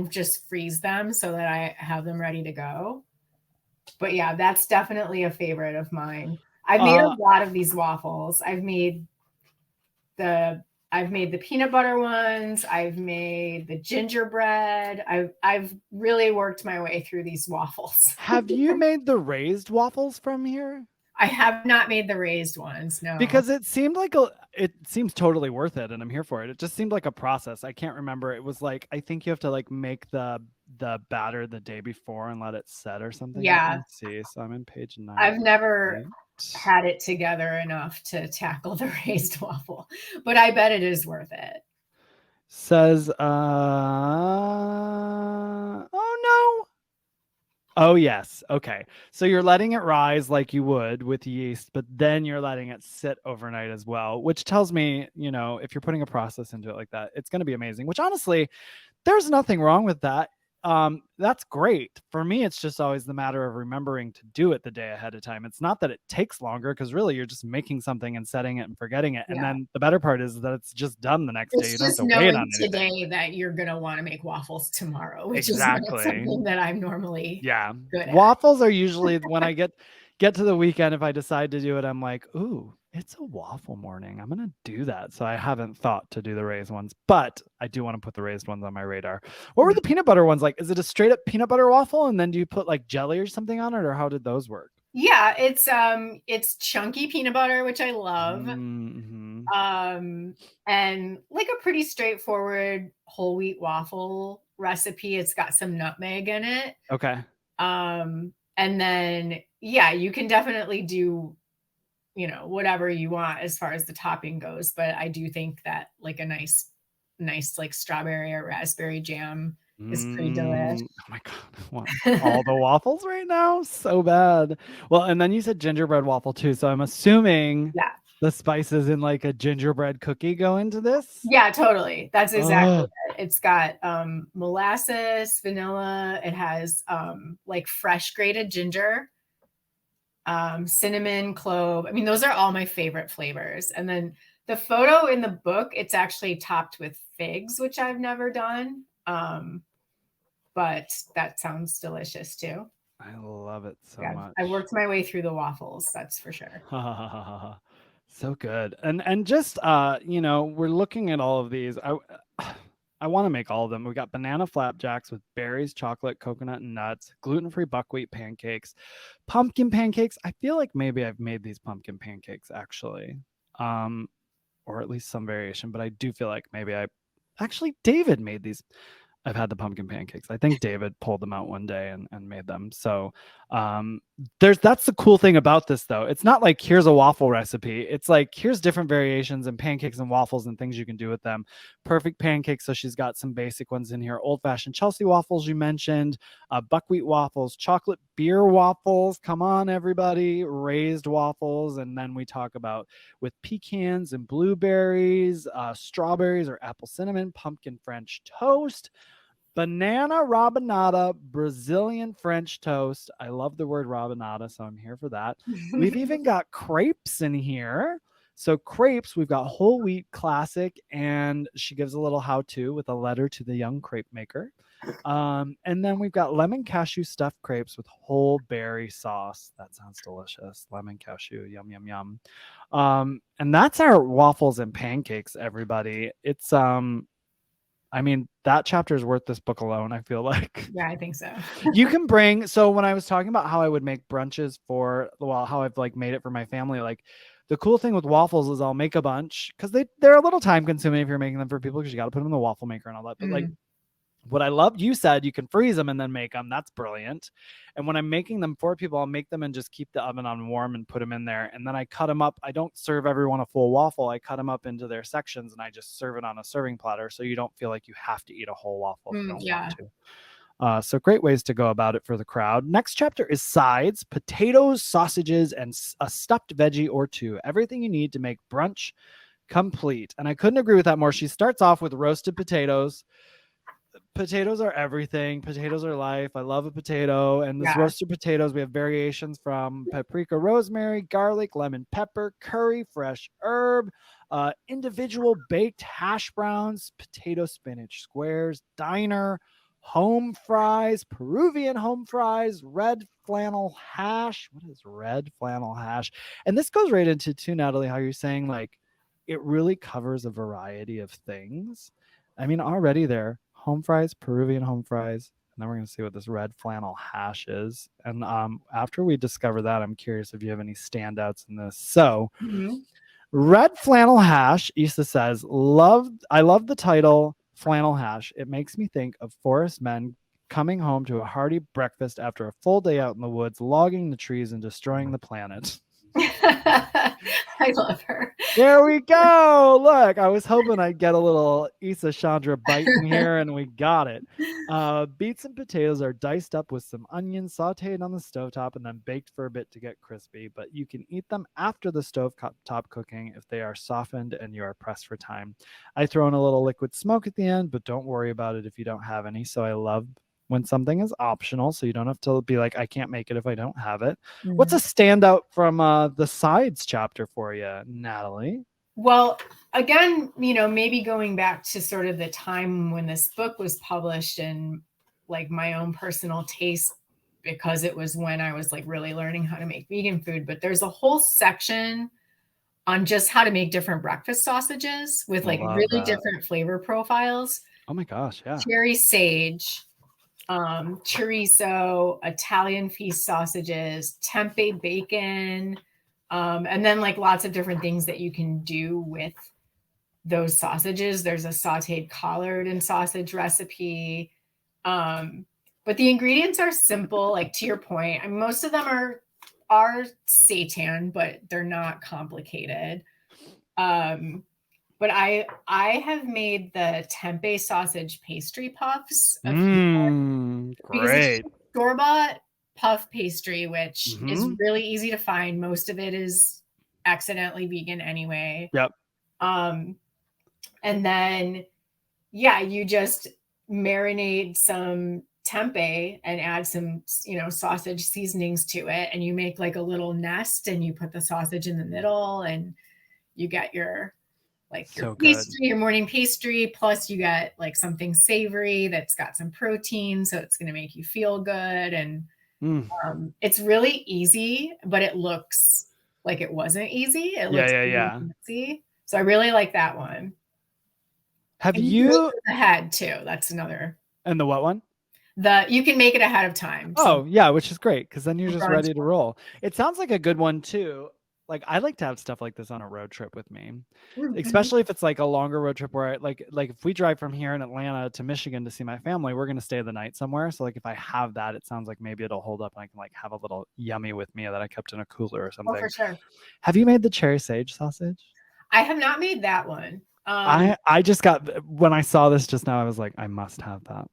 just freeze them so that I have them ready to go. But yeah, that's definitely a favorite of mine. I've made a lot of these waffles. I've made the peanut butter ones. I've made the gingerbread. I've really worked my way through these waffles. Have you made the raised waffles from here? I have not made the raised ones, no. Because it seems totally worth it, and I'm here for it. It just seemed like a process. I can't remember. It was like, I think you have to like make the batter the day before and let it set or something. Yeah. Let's see. So I'm in page 9. I've never had it together enough to tackle the raised waffle, but I bet it is worth it. Says, oh no. Oh, yes. Okay. So you're letting it rise like you would with yeast, but then you're letting it sit overnight as well, which tells me, if you're putting a process into it like that, it's going to be amazing, which honestly, there's nothing wrong with that. that's great. For me, it's just always the matter of remembering to do it the day ahead of time. It's not that it takes longer, because really you're just making something and setting it and forgetting it. And Yeah. then the better part is that it's just done the next day. You It's don't have just to wait on knowing anything. today that you're going to want to make waffles tomorrow, which is not Exactly. something that I'm normally Yeah. good at. Waffles are usually when I get to the weekend, if I decide to do it, I'm like, ooh, it's a waffle morning. I'm gonna do that. So I haven't thought to do the raised ones, but I do want to put the raised ones on my radar. What were the peanut butter ones like? Is it a straight up peanut butter waffle, and then do you put like jelly or something on it, or how did those work? Yeah, it's chunky peanut butter, which I love. Mm-hmm. And like a pretty straightforward whole wheat waffle recipe. It's got some nutmeg in it. Okay. And then yeah, you can definitely do, you know, whatever you want as far as the topping goes. But I do think that like a nice like strawberry or raspberry jam is pretty delish. Oh my God, I want all the waffles right now. So bad. Well, and then you said gingerbread waffle too. So I'm assuming Yeah. the spices in like a gingerbread cookie go into this. Yeah, totally. That's exactly Oh, it. It's got molasses, vanilla. It has like fresh grated ginger, cinnamon, clove. I mean, those are all my favorite flavors. And then the photo in the book, it's actually topped with figs, which I've never done. But that sounds delicious too. I love it so Yeah, much. I worked my way through the waffles, that's for sure. So good. And just you know, we're looking at all of these. I want to make all of them. We got banana flapjacks with berries, chocolate, coconut, and nuts, gluten-free buckwheat pancakes, pumpkin pancakes. I feel like maybe I've made these pumpkin pancakes actually. Or at least some variation, but I do feel like maybe David made these. I've had the pumpkin pancakes. I think David pulled them out one day and made them. So that's the cool thing about this though. It's not like here's a waffle recipe. It's like here's different variations and pancakes and waffles and things you can do with them. Perfect pancakes. So she's got some basic ones in here. Old fashioned Chelsea waffles you mentioned, buckwheat waffles, chocolate beer waffles. Come on, everybody. Raised waffles. And then we talk about with pecans and blueberries, strawberries or apple cinnamon, pumpkin French toast, banana rabanada, Brazilian French toast. I love the word rabanada, so I'm here for that. We've even got crepes in here. So crepes, we've got whole wheat classic, and she gives a little how-to with a letter to the young crepe maker. And then we've got lemon cashew stuffed crepes with whole berry sauce. That sounds delicious. Lemon cashew, yum, yum, yum. And that's our waffles and pancakes, everybody. It's I mean, that chapter is worth this book alone, I feel like. Yeah, I think so. You can bring, so when I was talking about how I would make brunches for, well, how I've like made it for my family, like the cool thing with waffles is I'll make a bunch because they're a little time consuming if you're making them for people because you got to put them in the waffle maker and all that. But like what I loved, you said you can freeze them and then make them. That's brilliant. And when I'm making them for people, I'll make them and just keep the oven on warm and put them in there. And then I cut them up. I don't serve everyone a full waffle. I cut them up into their sections and I just serve it on a serving platter. So you don't feel like you have to eat a whole waffle if you don't want to. So great ways to go about it for the crowd. Next chapter is sides, potatoes, sausages, and a stuffed veggie or two. Everything you need to make brunch complete. And I couldn't agree with that more. She starts off with roasted potatoes. Potatoes are everything. Potatoes are life. I love a potato. And this roasted potatoes, we have variations from paprika, rosemary, garlic, lemon, pepper, curry, fresh herb, individual baked hash browns, potato spinach squares, diner, home fries, Peruvian home fries, red flannel hash. What is red flannel hash? And this goes right into too, Natalie, how you're saying like it really covers a variety of things. I mean, already there, home fries, Peruvian home fries, and then we're going to see what this red flannel hash is. And after we discover that, I'm curious if you have any standouts in this. So, red flannel hash, Isa says, I love the title flannel hash. It makes me think of forest men coming home to a hearty breakfast after a full day out in the woods, logging the trees and destroying the planet. I love her. There we go. Look, I was hoping I'd get a little Isa Chandra bite in here, and we got it. Beets and potatoes are diced up with some onions, sauteed on the stovetop, and then baked for a bit to get crispy. But you can eat them after the stovetop cooking if they are softened and you are pressed for time. I throw in a little liquid smoke at the end, but don't worry about it if you don't have any. So I love when something is optional, so you don't have to be like, I can't make it if I don't have it. What's a Mhm. standout from the sides chapter for you, Natalie? Well, again, maybe going back to sort of the time when this book was published and like my own personal taste, because it was when I was like really learning how to make vegan food. But there's a whole section on just how to make different breakfast sausages with like Love really that. different flavor profiles. Oh my gosh, yeah. Cherry sage, chorizo, Italian feast sausages, tempeh bacon, and then like lots of different things that you can do with those sausages. There's a sauteed collard and sausage recipe. But the ingredients are simple, like to your point. I mean, most of them are seitan, but they're not complicated. But I have made the tempeh sausage pastry puffs a few times because it's Great. store-bought puff pastry, which is Mm-hmm. really easy to find. Most of it is accidentally vegan anyway. Yep. Um, and then, yeah, you just marinate some tempeh and add some, sausage seasonings to it. And you make like a little nest and you put the sausage in the middle and you get your So good. pastry, your morning pastry, plus you got like something savory that's got some protein. So it's going to make you feel good. And Mm. it's really easy, but it looks like it wasn't easy. It Yeah, looks yeah, really yeah. fancy. So I really like that one. Have And you can make you it ahead too. That's another. and the what one? You can make it ahead of time. So Oh, yeah, which is great because then you're just brunch. ready to roll. It sounds like a good one too. Like I like to have stuff like this on a road trip with me, Mhm. especially if it's like a longer road trip where like if we drive from here in Atlanta to Michigan to see my family, we're gonna stay the night somewhere. So like if I have that, it sounds like maybe it'll hold up and I can like have a little yummy with me that I kept in a cooler or Oh, for something. sure. Have you made the cherry sage sausage? I have not made that one. I just got when I saw this just now, I was like, I must have that.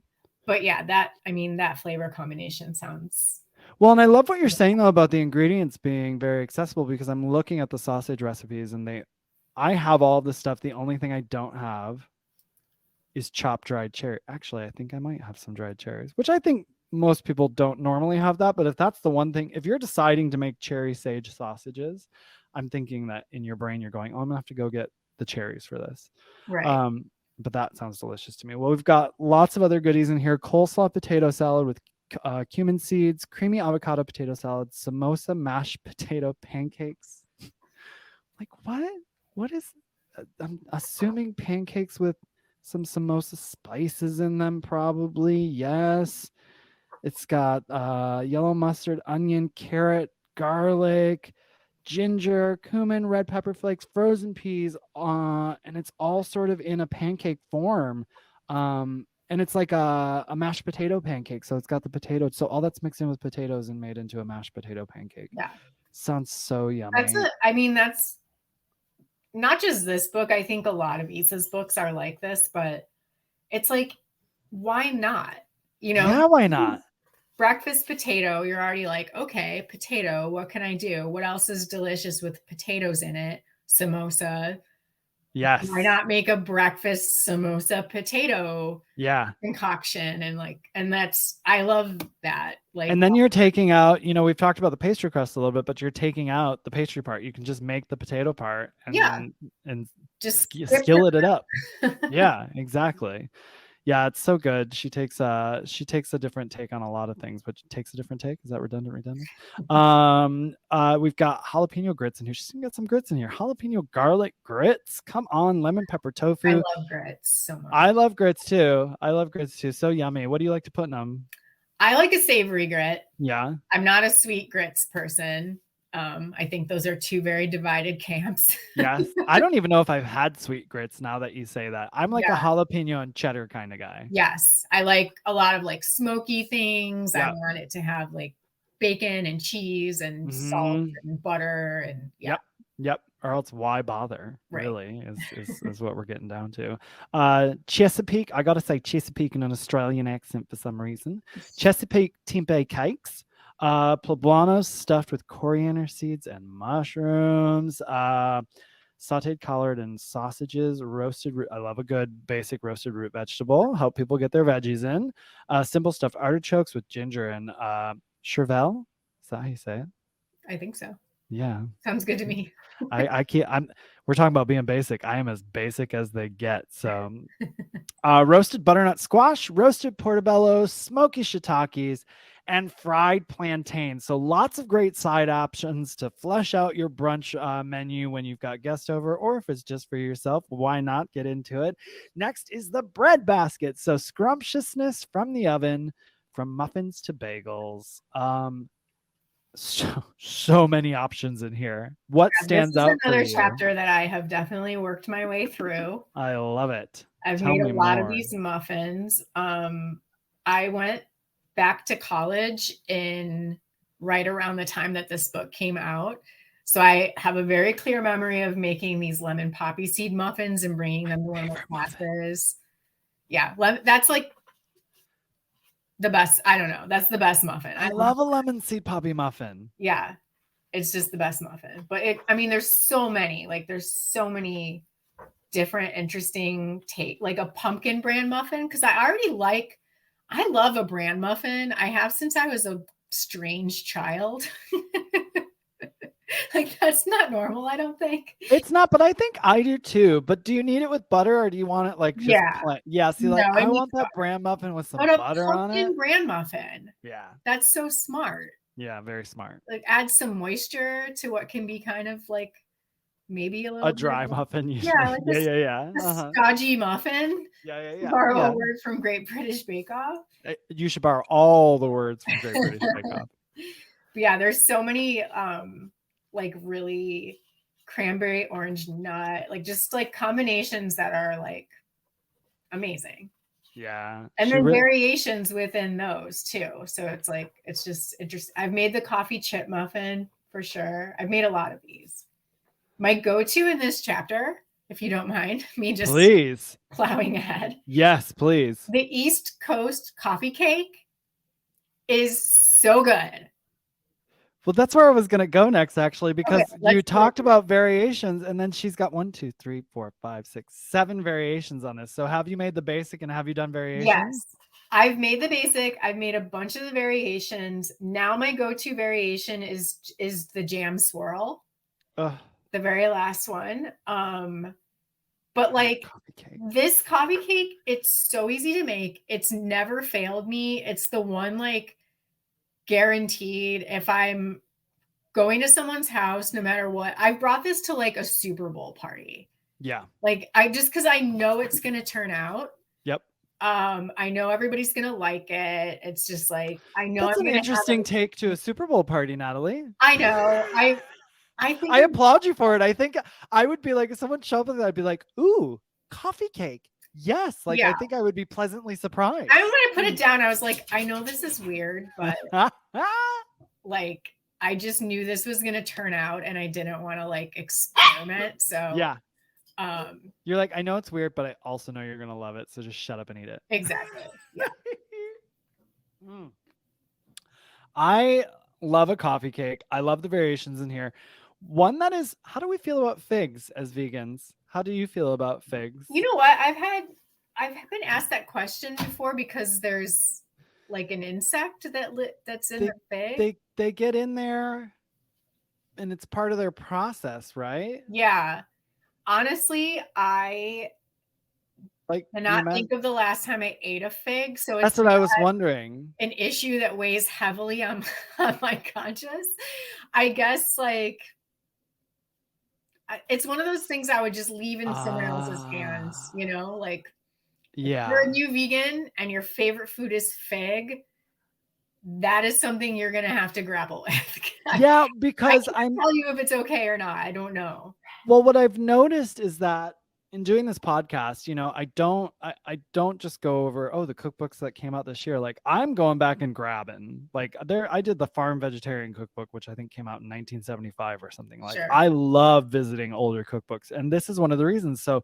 But yeah, that flavor combination sounds. Well, and I love what you're saying though about the ingredients being very accessible because I'm looking at the sausage recipes and I have all this stuff. The only thing I don't have is chopped dried cherry. Actually, I think I might have some dried cherries, which I think most people don't normally have that. But if that's the one thing, if you're deciding to make cherry sage sausages, I'm thinking that in your brain you're going, oh, I'm gonna have to go get the cherries for this. Right. Um, but that sounds delicious to me. Well, we've got lots of other goodies in here: coleslaw potato salad with cumin seeds, creamy avocado potato salad, samosa mashed potato pancakes. Like what? What is? I'm assuming pancakes with some samosa spices in them, probably. Yes. It's got yellow mustard, onion, carrot, garlic, ginger, cumin, red pepper flakes, frozen peas, and it's all sort of in a pancake form. And it's like a mashed potato pancake. So it's got the potato. So all that's mixed in with potatoes and made into a mashed potato pancake. Yeah. Sounds so yummy. That's not just this book. I think a lot of Isa's books are like this, but it's like, why not? Yeah, why not? Breakfast potato, you're already like, okay, potato, what can I do? What else is delicious with potatoes in it? Samosa. Yes. Why not make a breakfast samosa potato Yeah. concoction? And that's, I love that. Like, And then you're taking out, we've talked about the pastry crust a little bit, but you're taking out the pastry part. You can just make the potato part yeah, and just skip skillet it up. it. Yeah, exactly. Yeah, it's so good. She takes a different take on a lot of things, but takes a different take. Is that redundant? We've got jalapeno grits in here. She's gonna get some grits in here. Jalapeno garlic grits. Come on, lemon pepper I tofu. love grits so much. I love grits too. I love grits too. So yummy. What do you like to put in them? I like a savory grit. Yeah. I'm not a sweet grits person. I think those are two very divided camps. Yes. I don't even know if I've had sweet grits now that you say that. I'm like a Yeah. jalapeno and cheddar kind of guy. Yes. I like a lot of like smoky things. I Yeah. want it to have like bacon and cheese and salt Hmm. and butter and yeah. Yep. Or else why bother? Right. Really is what we're getting down to. Chesapeake. I gotta say Chesapeake in an Australian accent for some reason. Chesapeake tempeh cakes. Poblanos stuffed with coriander seeds and mushrooms. sauteed collard and sausages, roasted root. I love a good basic roasted root vegetable. Help people get their veggies in. Simple stuffed artichokes with ginger and chervil. Is that how you say it? I think so. Yeah. Sounds good to me. I can't. We're talking about being basic. I am as basic as they get. So, roasted butternut squash, roasted portobello, smoky shiitakes, and fried plantains. So lots of great side options to flesh out your brunch menu when you've got guests over, or if it's just for yourself, why not get into it? Next is the bread basket. So scrumptiousness from the oven, from muffins to bagels. So many options in here. What stands out for Another you? chapter that I have definitely worked my way through. I love it. I've made a lot of these muffins. I went back to college in right around the time that this book came out. So I have a very clear memory of making these lemon poppy seed muffins and bringing them to one of the classes. Yeah, that's like the best. I don't know. That's the best muffin. I love a lemon seed poppy muffin. Yeah, it's just the best muffin. But there's so many. Like, there's so many different, interesting like a pumpkin bran muffin. Because I love a bran muffin. I have since I was a strange child. Like, that's not normal, I don't think. It's not, but I think I do too. But do you need it with butter, or do you want it like just plain? Yeah, see, like I want that bran muffin with some butter on it. Pumpkin bran muffin. Yeah. That's so smart. Yeah, very smart. Like, add some moisture to what can be kind of like maybe a little dry muffin. Usually. Yeah, like a stodgy muffin. Yeah. Borrow a word from Great British Bake Off. You should borrow all the words from Great British Bake Off. But yeah, there's so many like really cranberry orange nut, like just like combinations that are like amazing. Yeah. And then variations within those too. So it's just interesting. I've made the coffee chip muffin for sure. I've made a lot of these. My go-to in this chapter, if you don't mind me just please plowing ahead. Yes, please. The East Coast coffee cake is so good. Well, that's where I was going to go next, actually, because you talked about variations, and then she's got 1, 2, 3, 4, 5, 6, 7 variations on this. So have you made the basic and have you done variations? Yes, I've made the basic. I've made a bunch of the variations. Now my go-to variation is the jam swirl. The very last one. But like this coffee cake, it's so easy to make. It's never failed me. It's the one like guaranteed if I'm going to someone's house, no matter what. I brought this to like a Super Bowl party. Yeah. Like because I know it's going to turn out. Yep. I know everybody's going to like it. It's just like, I know that's an interesting take to a Super Bowl party, Natalie. I know. I think I applaud you for it. I think I would be like, if someone showed up with it, I'd be like, ooh, coffee cake. Yes. Like, I think I would be pleasantly surprised. I want to put it down. I was like, I know this is weird, but like, I just knew this was going to turn out and I didn't want to like experiment. So yeah. You're like, I know it's weird, but I also know you're going to love it. So just shut up and eat it. Exactly. Yeah. I love a coffee cake. I love the variations in here. One that is, how do we feel about figs as vegans? How do you feel about figs? You know what? I've been asked that question before because there's like an insect that's in the fig. They get in there and it's part of their process, right? Yeah. Honestly, I cannot think of the last time I ate a fig. So that's what I was wondering. An issue that weighs heavily on my conscience. I guess like it's one of those things I would just leave in someone else's hands, you know, like if you're a new vegan and your favorite food is fig. That is something you're going to have to grapple with. Yeah, because I can't tell you if it's okay or not. I don't know. Well, what I've noticed is that in doing this podcast, you know, I don't just go over, the cookbooks that came out this year. Like I'm going back and grabbing like I did the Farm Vegetarian Cookbook, which I think came out in 1975 or something. Like I love visiting older cookbooks. And this is one of the reasons. So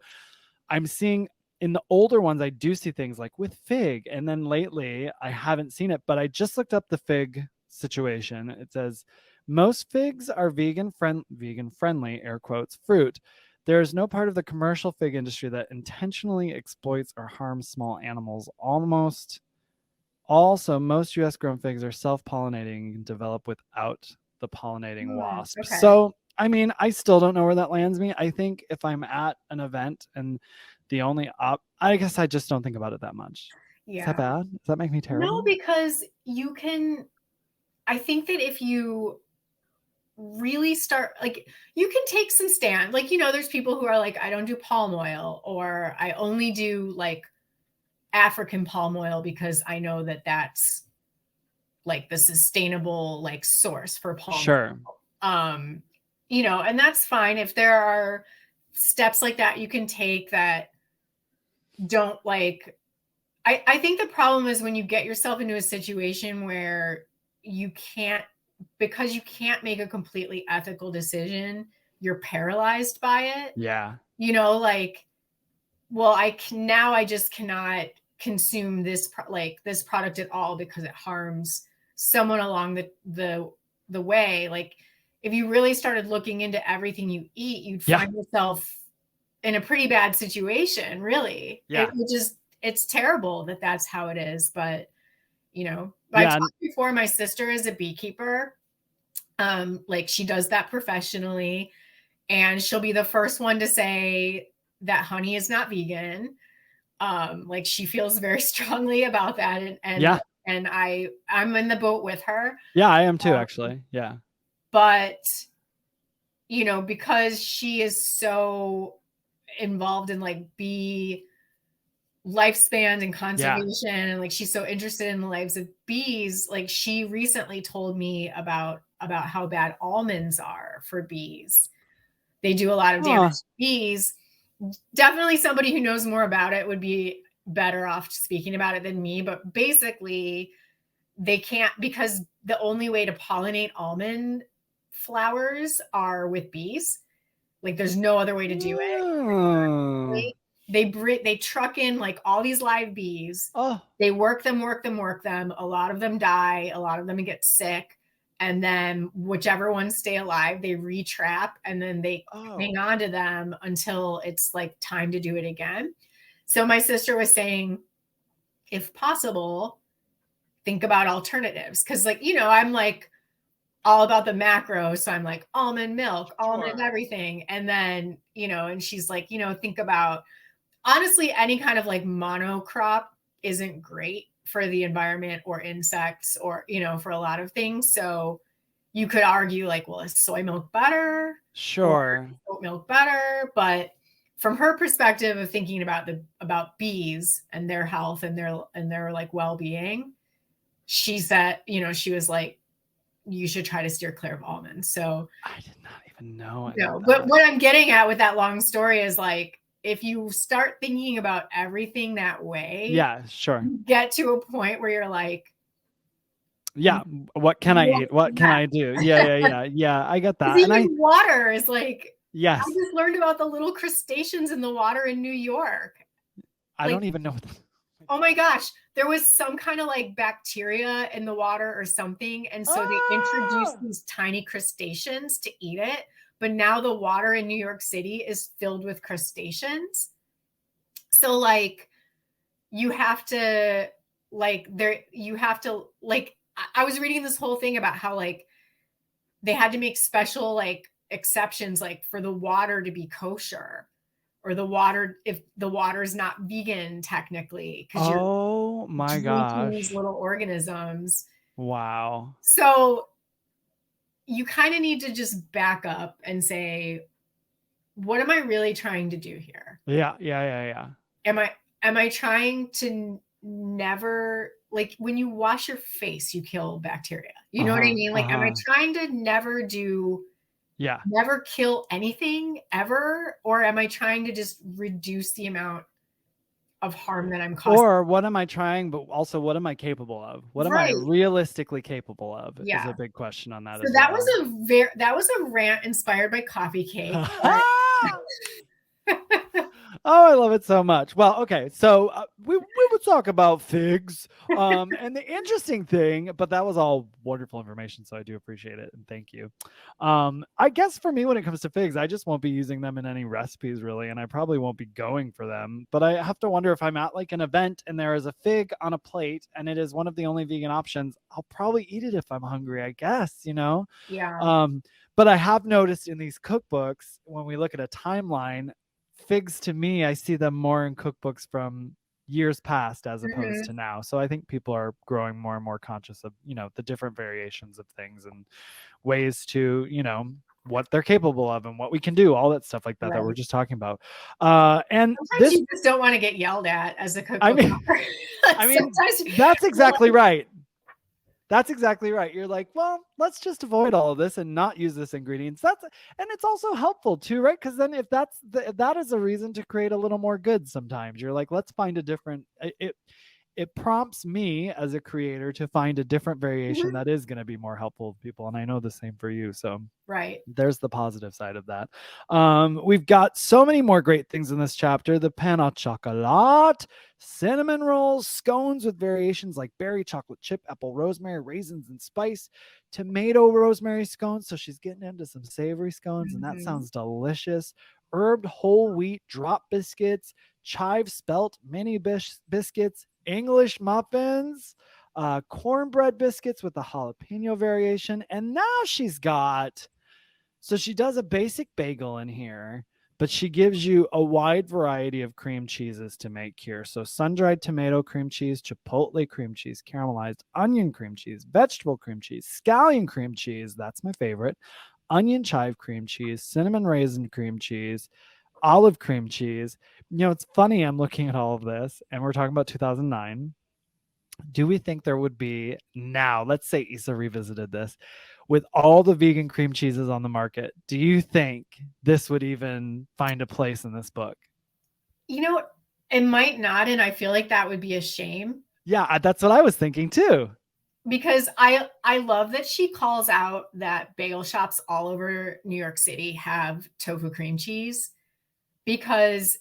I'm seeing in the older ones, I do see things like with fig. And then lately I haven't seen it, but I just looked up the fig situation. It says most figs are vegan friendly, air quotes, fruit There is no part of the commercial fig industry that intentionally exploits or harms small animals. Also, most U.S. grown figs are self-pollinating and develop without the pollinating wasp. Okay. So, I mean, I still don't know where that lands me. I think if I'm at an event and the only I guess I just don't think about it that much. Yeah. Is that bad? Does that make me terrible? No, because I think that if you really start, like, you can take some stand. Like, there's people who are like, I don't do palm oil, or I only do like African palm oil because I know that that's like the sustainable like source for palm Sure. oil. And that's fine if there are steps like that you can take that don't like. I think the problem is when you get yourself into a situation where because you can't make a completely ethical decision, you're paralyzed by it. Yeah. Like, well, I just cannot consume this product at all because it harms someone along the way. Like, if you really started looking into everything you eat, you'd find yourself in a pretty bad situation, really. Yeah. It's terrible that that's how it is. But, I talked before, my sister is a beekeeper. Like, she does that professionally, and she'll be the first one to say that honey is not vegan. Like, she feels very strongly about that. And I'm in the boat with her. Yeah, I am too, actually. Yeah. But, because she is so involved in like bee lifespan and conservation, and like she's so interested in the lives of bees, like she recently told me about how bad almonds are for bees. They do a lot of damage to bees. Definitely somebody who knows more about it would be better off speaking about it than me, but basically they can't, because the only way to pollinate almond flowers are with bees. Like, there's no other way to do it. They truck in like all these live bees. They work them. A lot of them die. A lot of them get sick. And then whichever ones stay alive, they retrap, and then they hang on to them until it's like time to do it again. So my sister was saying, if possible, think about alternatives. Cause like, I'm like all about the macro. So I'm like almond milk, almond everything. And then, and she's like, think about, honestly, any kind of like monocrop isn't great for the environment or insects or, for a lot of things. So you could argue like, well, is soy milk better? Sure. Oat milk better? But from her perspective of thinking about bees and their health and their like well-being, she said, she was like, you should try to steer clear of almonds. So I did not even know. No, but what I'm getting at with that long story is like, if you start thinking about everything that way, yeah, sure, you get to a point where you're like, yeah, what can I eat? What can I do? Yeah. I get that. Even water is like, yes. I just learned about the little crustaceans in the water in New York. I don't even know. Oh my gosh, there was some kind of like bacteria in the water or something, and so they introduced these tiny crustaceans to eat it. But now the water in New York City is filled with crustaceans. So like, I was reading this whole thing about how like they had to make special like exceptions, like for the water to be kosher, or if the water is not vegan technically, because oh my gosh, these little organisms. Wow. So you kind of need to just back up and say, what am I really trying to do here? Yeah. Am I trying to never, like, when you wash your face, you kill bacteria. You know what I mean? Like, am I trying to never kill anything ever? Or am I trying to just reduce the amount of harm that I'm causing? Or what am I trying, but also what am I capable of? What am I realistically capable of is a big question on that. So that was a rant inspired by coffee cake. Oh, I love it so much. Well, okay. So we would let's talk about figs. And the interesting thing, but that was all wonderful information, so I do appreciate it and thank you. I guess for me, when it comes to figs, I just won't be using them in any recipes really, and I probably won't be going for them. But I have to wonder if I'm at like an event and there is a fig on a plate and it is one of the only vegan options, I'll probably eat it if I'm hungry, I guess, you know? Yeah. But I have noticed in these cookbooks, when we look at a timeline, figs to me, I see them more in cookbooks from years past as opposed to now. So I think people are growing more and more conscious of, you know, the different variations of things and ways to, you know, what they're capable of and what we can do, all that stuff like that that we're just talking about. And sometimes this, you just don't want to get yelled at as a cookbook I mean, author. I mean, Sometimes that's exactly right. That's exactly right. You're like, well, let's just avoid all of this and not use this ingredients. And it's also helpful too, right? Because then if that is a reason to create a little more good, sometimes you're like, let's find a different. It prompts me as a creator to find a different variation that is going to be more helpful to people, and I know the same for you. So right. There's the positive side of that. We've got so many more great things in this chapter. The pain au chocolat, cinnamon rolls, scones with variations like berry, chocolate chip, apple, rosemary, raisins, and spice, tomato rosemary scones. So she's getting into some savory scones, and that sounds delicious. Herbed whole wheat drop biscuits, chive spelt mini biscuits, English muffins, cornbread biscuits with a jalapeno variation. And now she's got, so she does a basic bagel in here, but she gives you a wide variety of cream cheeses to make here. So sun-dried tomato cream cheese, chipotle cream cheese, caramelized onion cream cheese, vegetable cream cheese, scallion cream cheese, that's my favorite, onion chive cream cheese, cinnamon raisin cream cheese, olive cream cheese. You know, it's funny, I'm looking at all of this, and we're talking about 2009. Do we think there would be now, let's say Isa revisited this, with all the vegan cream cheeses on the market, do you think this would even find a place in this book? You know, it might not, and I feel like that would be a shame. Yeah, that's what I was thinking too. Because I love that she calls out that bagel shops all over New York City have tofu cream cheese, because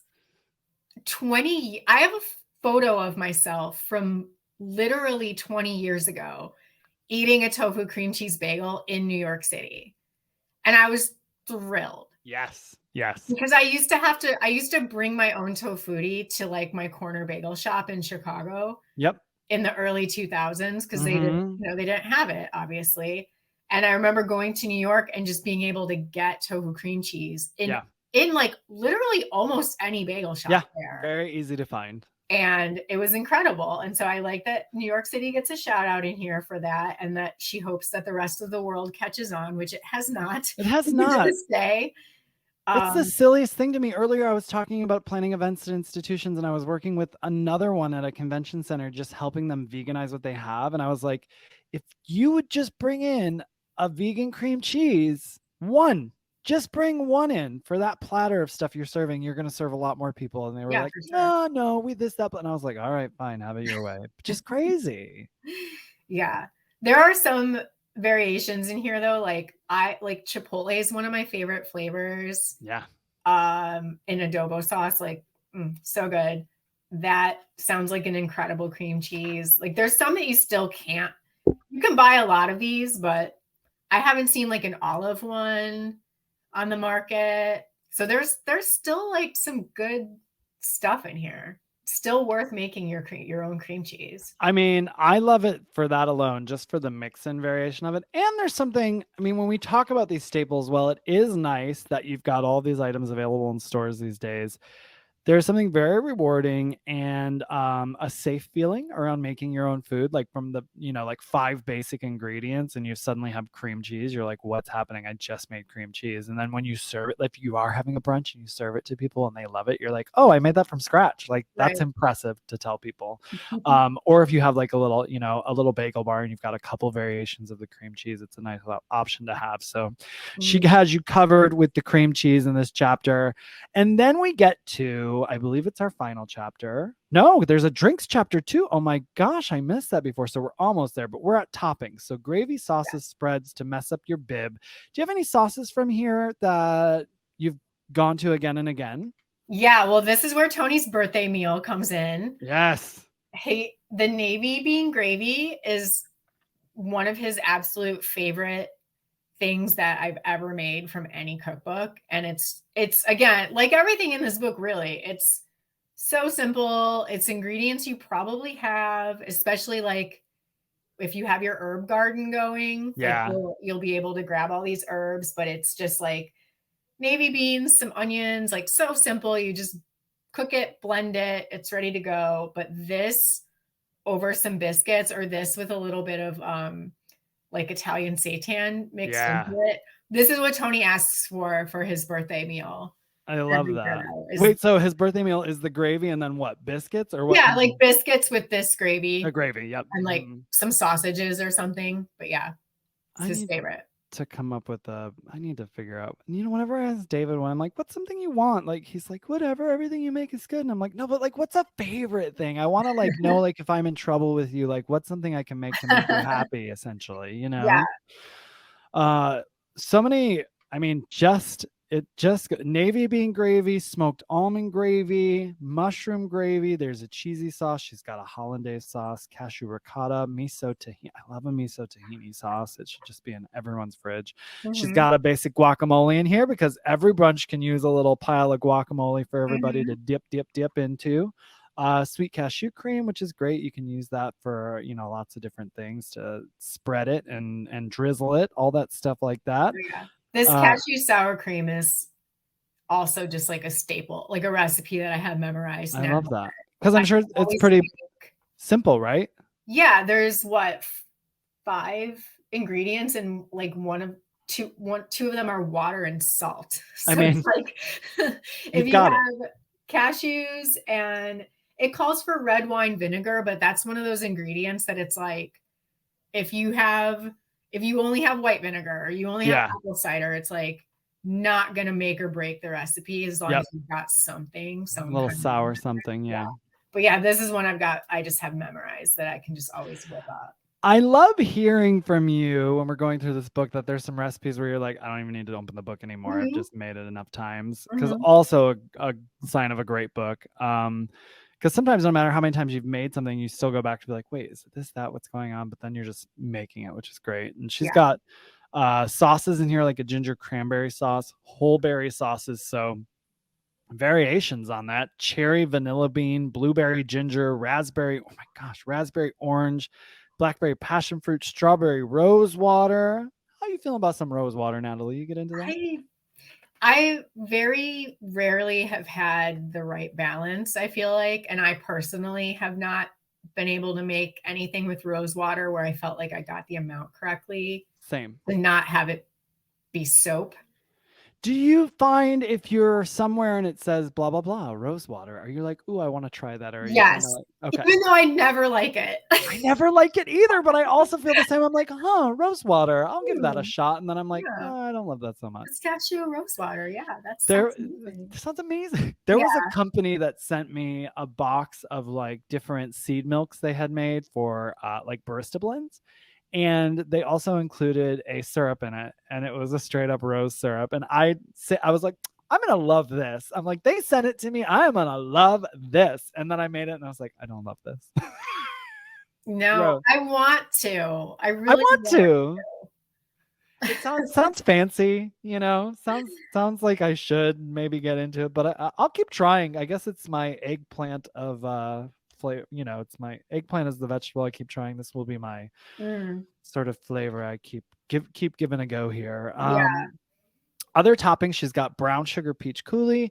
I have a photo of myself from literally 20 years ago eating a tofu cream cheese bagel in New York City. And I was thrilled. Yes. Because I used to bring my own tofutti to like my corner bagel shop in Chicago. Yep. In the early 2000s, because they didn't have it, obviously. And I remember going to New York and just being able to get tofu cream cheese in like literally almost any bagel shop there. Very easy to find. And it was incredible. And so I like that New York City gets a shout out in here for that, and that she hopes that the rest of the world catches on, which it has not. It has not. To this day. It's the silliest thing to me. Earlier, I was talking about planning events at institutions, and I was working with another one at a convention center, just helping them veganize what they have. And I was like, if you would just bring in a vegan cream cheese, just bring one in for that platter of stuff you're serving. You're going to serve a lot more people. And they were like, no, we this, that. And I was like, all right, fine, have it your way. Just crazy. Yeah. There are some variations in here though, like chipotle is one of my favorite flavors. Yeah. In adobo sauce, like so good. That sounds like an incredible cream cheese. Like there's some that you still can't. You can buy a lot of these, but I haven't seen like an olive one on the market. So there's still like some good stuff in here. Still worth making your own cream cheese. I mean, I love it for that alone, just for the mix-in variation of it. And there's something, I mean, when we talk about these staples, well, it is nice that you've got all these items available in stores these days. There's something very rewarding and a safe feeling around making your own food, like from the, like 5 basic ingredients and you suddenly have cream cheese. You're like, what's happening? I just made cream cheese. And then when you serve it, like if you are having a brunch and you serve it to people and they love it, you're like, oh, I made that from scratch. Like that's impressive to tell people. Or if you have like a little bagel bar and you've got a couple variations of the cream cheese, it's a nice option to have. So she has you covered with the cream cheese in this chapter. And then we get to, I believe it's our final chapter. No, there's a drinks chapter too. Oh my gosh, I missed that before. So we're almost there, but we're at toppings. So gravy, sauces, spreads to mess up your bib. Do you have any sauces from here that you've gone to again and again? Yeah, well, this is where Tony's birthday meal comes in. Yes. The navy bean gravy is one of his absolute favorite things that I've ever made from any cookbook. And it's again, like everything in this book, really, it's so simple. It's ingredients you probably have, especially like if you have your herb garden going, like Yeah. you'll be able to grab all these herbs, but it's just like navy beans, some onions, like so simple. You just cook it, blend it, it's ready to go. But this over some biscuits, or this with a little bit of like Italian seitan mixed Yeah. into it. This is what Tony asks for his birthday meal. I love Every that. kiddo Wait, so his birthday meal is the gravy and then what? Biscuits or what? yeah, like biscuits with this gravy Gravy. Yep. and like some sausages or something. But yeah, it's I his need favorite. to come up with I need to figure out, whenever I ask David when I'm like, what's something you want? Like, he's like, whatever, everything you make is good. And I'm like, no, but like, what's a favorite thing? I want to like know, like, if I'm in trouble with you, like, what's something I can make to make you happy, essentially, Yeah. So many, just navy bean gravy, smoked almond gravy, mushroom gravy. There's a cheesy sauce. She's got a hollandaise sauce, cashew ricotta, miso tahini. I love a miso tahini sauce. It should just be in everyone's fridge. She's got a basic guacamole in here because every brunch can use a little pile of guacamole for everybody to dip into. Sweet cashew cream, which is great. You can use that for, lots of different things to spread it and drizzle it, all that stuff like that. Yeah. This cashew sour cream is also just like a staple, like a recipe that I have memorized. I love that because I'm sure it's pretty simple, right? Yeah, there's what, 5 ingredients, and like two of them are water and salt. So it's like if you have cashews, and it calls for red wine vinegar, but that's one of those ingredients that it's like if you only have white vinegar or you only have apple cider, it's like not gonna make or break the recipe as long as you've got something, some a little sour something. Yeah. But yeah, this is one I just have memorized that I can just always whip up. I love hearing from you when we're going through this book that there's some recipes where you're like, I don't even need to open the book anymore. I've just made it enough times. Because also a sign of a great book. Because sometimes no matter how many times you've made something, you still go back to be like, wait, is it this, that, what's going on? But then you're just making it, which is great. And she's got sauces in here, like a ginger cranberry sauce, whole berry sauces. So variations on that: cherry, vanilla bean, blueberry, ginger, raspberry. Oh my gosh, raspberry, orange, blackberry, passion fruit, strawberry, rose water. How you feeling about some rose water, Natalie? You get into that? I very rarely have had the right balance, I feel like. And I personally have not been able to make anything with rose water where I felt like I got the amount correctly. Same. To not have it be soap. Do you find if you're somewhere and it says blah, blah, blah, rose water, are you like, ooh, I want to try that? Or are you yes. Like, okay. Even though I never like it. I never like it either, but I also feel the same. I'm like, rose water. I'll give that a shot. And then I'm like, oh, I don't love that so much. Pistachio rose water. Yeah, sounds amazing. There was a company that sent me a box of like different seed milks they had made for like barista blends. And they also included a syrup in it, and it was a straight up rose syrup. And I was like, I'm gonna love this. I'm like, they sent it to me, I'm gonna love this. And then I made it and I was like, I don't love this. No, I want to. I really want to. It sounds fancy, sounds like I should maybe get into it, but I'll keep trying. I guess it's my eggplant of flavor. It's my eggplant is the vegetable I keep trying. This will be my sort of flavor I keep giving a go here. Other toppings, she's got brown sugar peach coulis,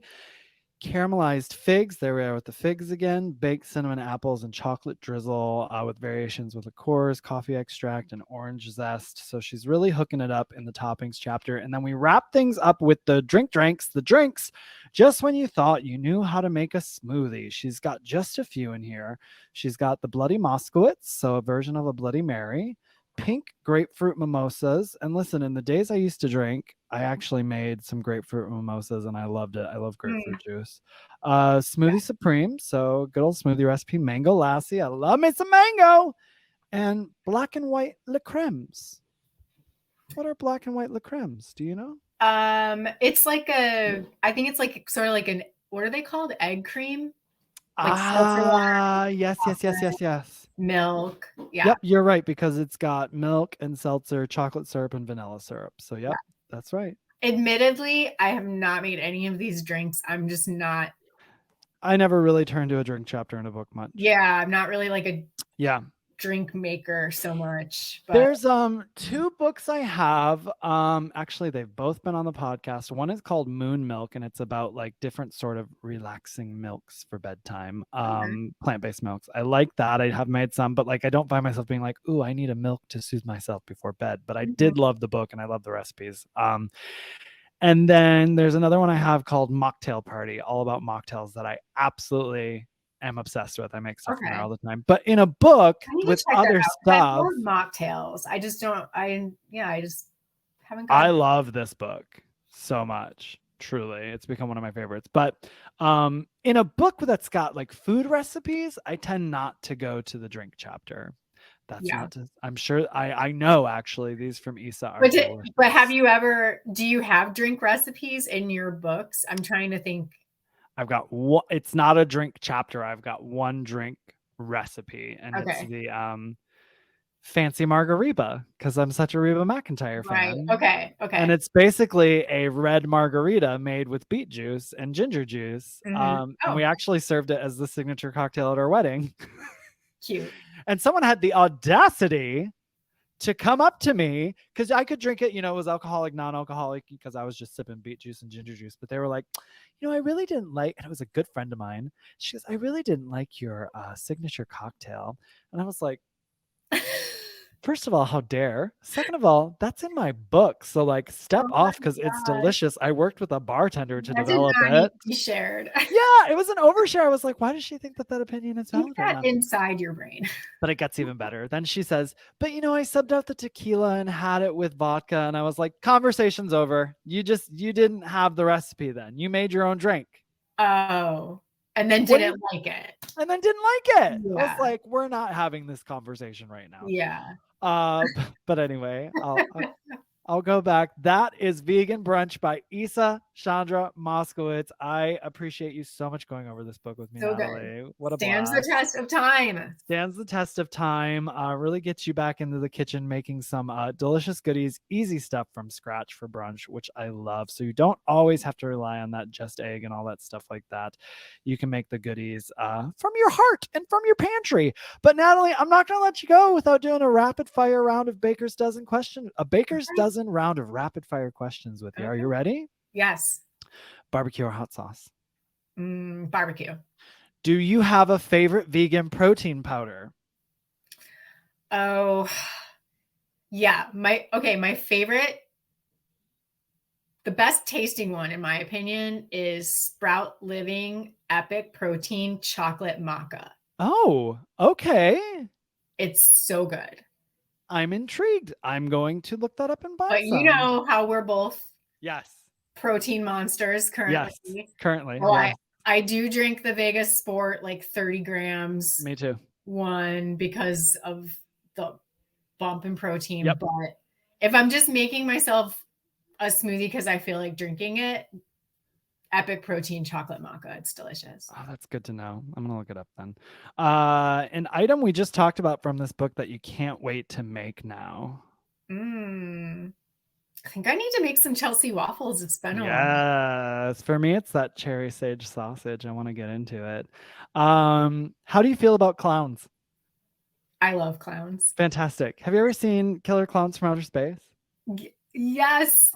caramelized figs. There we are with the figs again. Baked cinnamon apples and chocolate drizzle with variations with liqueurs, coffee extract, and orange zest. So she's really hooking it up in the toppings chapter. And then we wrap things up with the drinks. Just when you thought you knew how to make a smoothie. She's got just a few in here. She's got the Bloody Moskowitz, so a version of a Bloody Mary. Pink grapefruit mimosas. And listen, in the days I used to drink, I actually made some grapefruit mimosas and I loved it. I love grapefruit juice. Smoothie Supreme. So good old smoothie recipe. Mango Lassi. I love me some mango. And black and white Le Crèmes. What are black and white Le Crèmes? Do you know? It's like I think it's like sort of like what are they called? Egg cream? like seltzer water, Yes. milk. Yeah. Yep, you're right because it's got milk and seltzer, chocolate syrup, and vanilla syrup. So, Yeah. yep, that's right. Admittedly, I have not made any of these drinks. I'm just not. I never really turned to a drink chapter in a book much. Yeah, I'm not really like a Yeah. drink maker so much. But There's two books I have. Actually they've both been on the podcast. One is called Moon Milk and it's about like different sort of relaxing milks for bedtime. Plant-based milks. I like that. I have made some, but like I don't find myself being like, "Ooh, I need a milk to soothe myself before bed." But I did love the book and I love the recipes. And then there's another one I have called Mocktail Party, all about mocktails that I absolutely am obsessed with. I make stuff from there all the time. But in a book I need to with check other that out. stuff, I love mocktails. I just don't. I just haven't got. I love this book so much. Truly, it's become one of my favorites. But in a book that's got like food recipes, I tend not to go to the drink chapter. That's not to, I'm sure I know actually these from Isa are delicious. But have you ever, do you have drink recipes in your books? I'm trying to think. I've got one, it's not a drink chapter. I've got one drink recipe and it's the fancy margarita because I'm such a Reba McEntire fan. Okay. And it's basically a red margarita made with beet juice and ginger juice. And we actually served it as the signature cocktail at our wedding. Cute. And someone had the audacity to come up to me because I could drink it, it was alcoholic, non-alcoholic because I was just sipping beet juice and ginger juice. But they were like, I really didn't like, and it was a good friend of mine. She goes, I really didn't like your signature cocktail. And I was like, first of all, how dare? Second of all, that's in my book. So like step off because it's delicious. I worked with a bartender to develop it. Be shared. Yeah, it was an overshare. I was like, why does she think that opinion is valid? Keep that inside your brain. But it gets even better. Then she says, but I subbed out the tequila and had it with vodka. And I was like, conversation's over. You didn't have the recipe then. You made your own drink. Oh. And then didn't like it. And then didn't like it. Yeah. I was like, we're not having this conversation right now. Yeah. But anyway, I'll go back. That is Vegan Brunch by Isa Chandra Moskowitz. I appreciate you so much going over this book with me, Natalie. What a blast. Stands the test of time. Stands the test of time. Really gets you back into the kitchen making some delicious goodies, easy stuff from scratch for brunch, which I love. So you don't always have to rely on that just egg and all that stuff like that. You can make the goodies from your heart and from your pantry. But Natalie, I'm not going to let you go without doing a rapid fire round of Baker's Dozen question. A Baker's Dozen round of rapid fire questions with you. Are you ready? Yes. Barbecue or hot sauce? Barbecue. Do you have a favorite vegan protein powder? Oh, yeah. My favorite, the best tasting one in my opinion is Sprout Living Epic Protein Chocolate Maca. Oh, okay. It's so good. I'm intrigued. I'm going to look that up and buy some. You know how we're both protein monsters currently. Yes, currently. Well, yes. I do drink the Vegas Sport like 30 grams. Me too. One because of the bump in protein. Yep. But if I'm just making myself a smoothie because I feel like drinking it, Epic Protein Chocolate Maca. It's delicious. Oh, that's good to know. I'm going to look it up then. An item we just talked about from this book that you can't wait to make now. I think I need to make some Chelsea waffles. It's been a while. Yes. For me, it's that cherry sage sausage. I want to get into it. How do you feel about clowns? I love clowns. Fantastic. Have you ever seen Killer Clowns from Outer Space? Yes.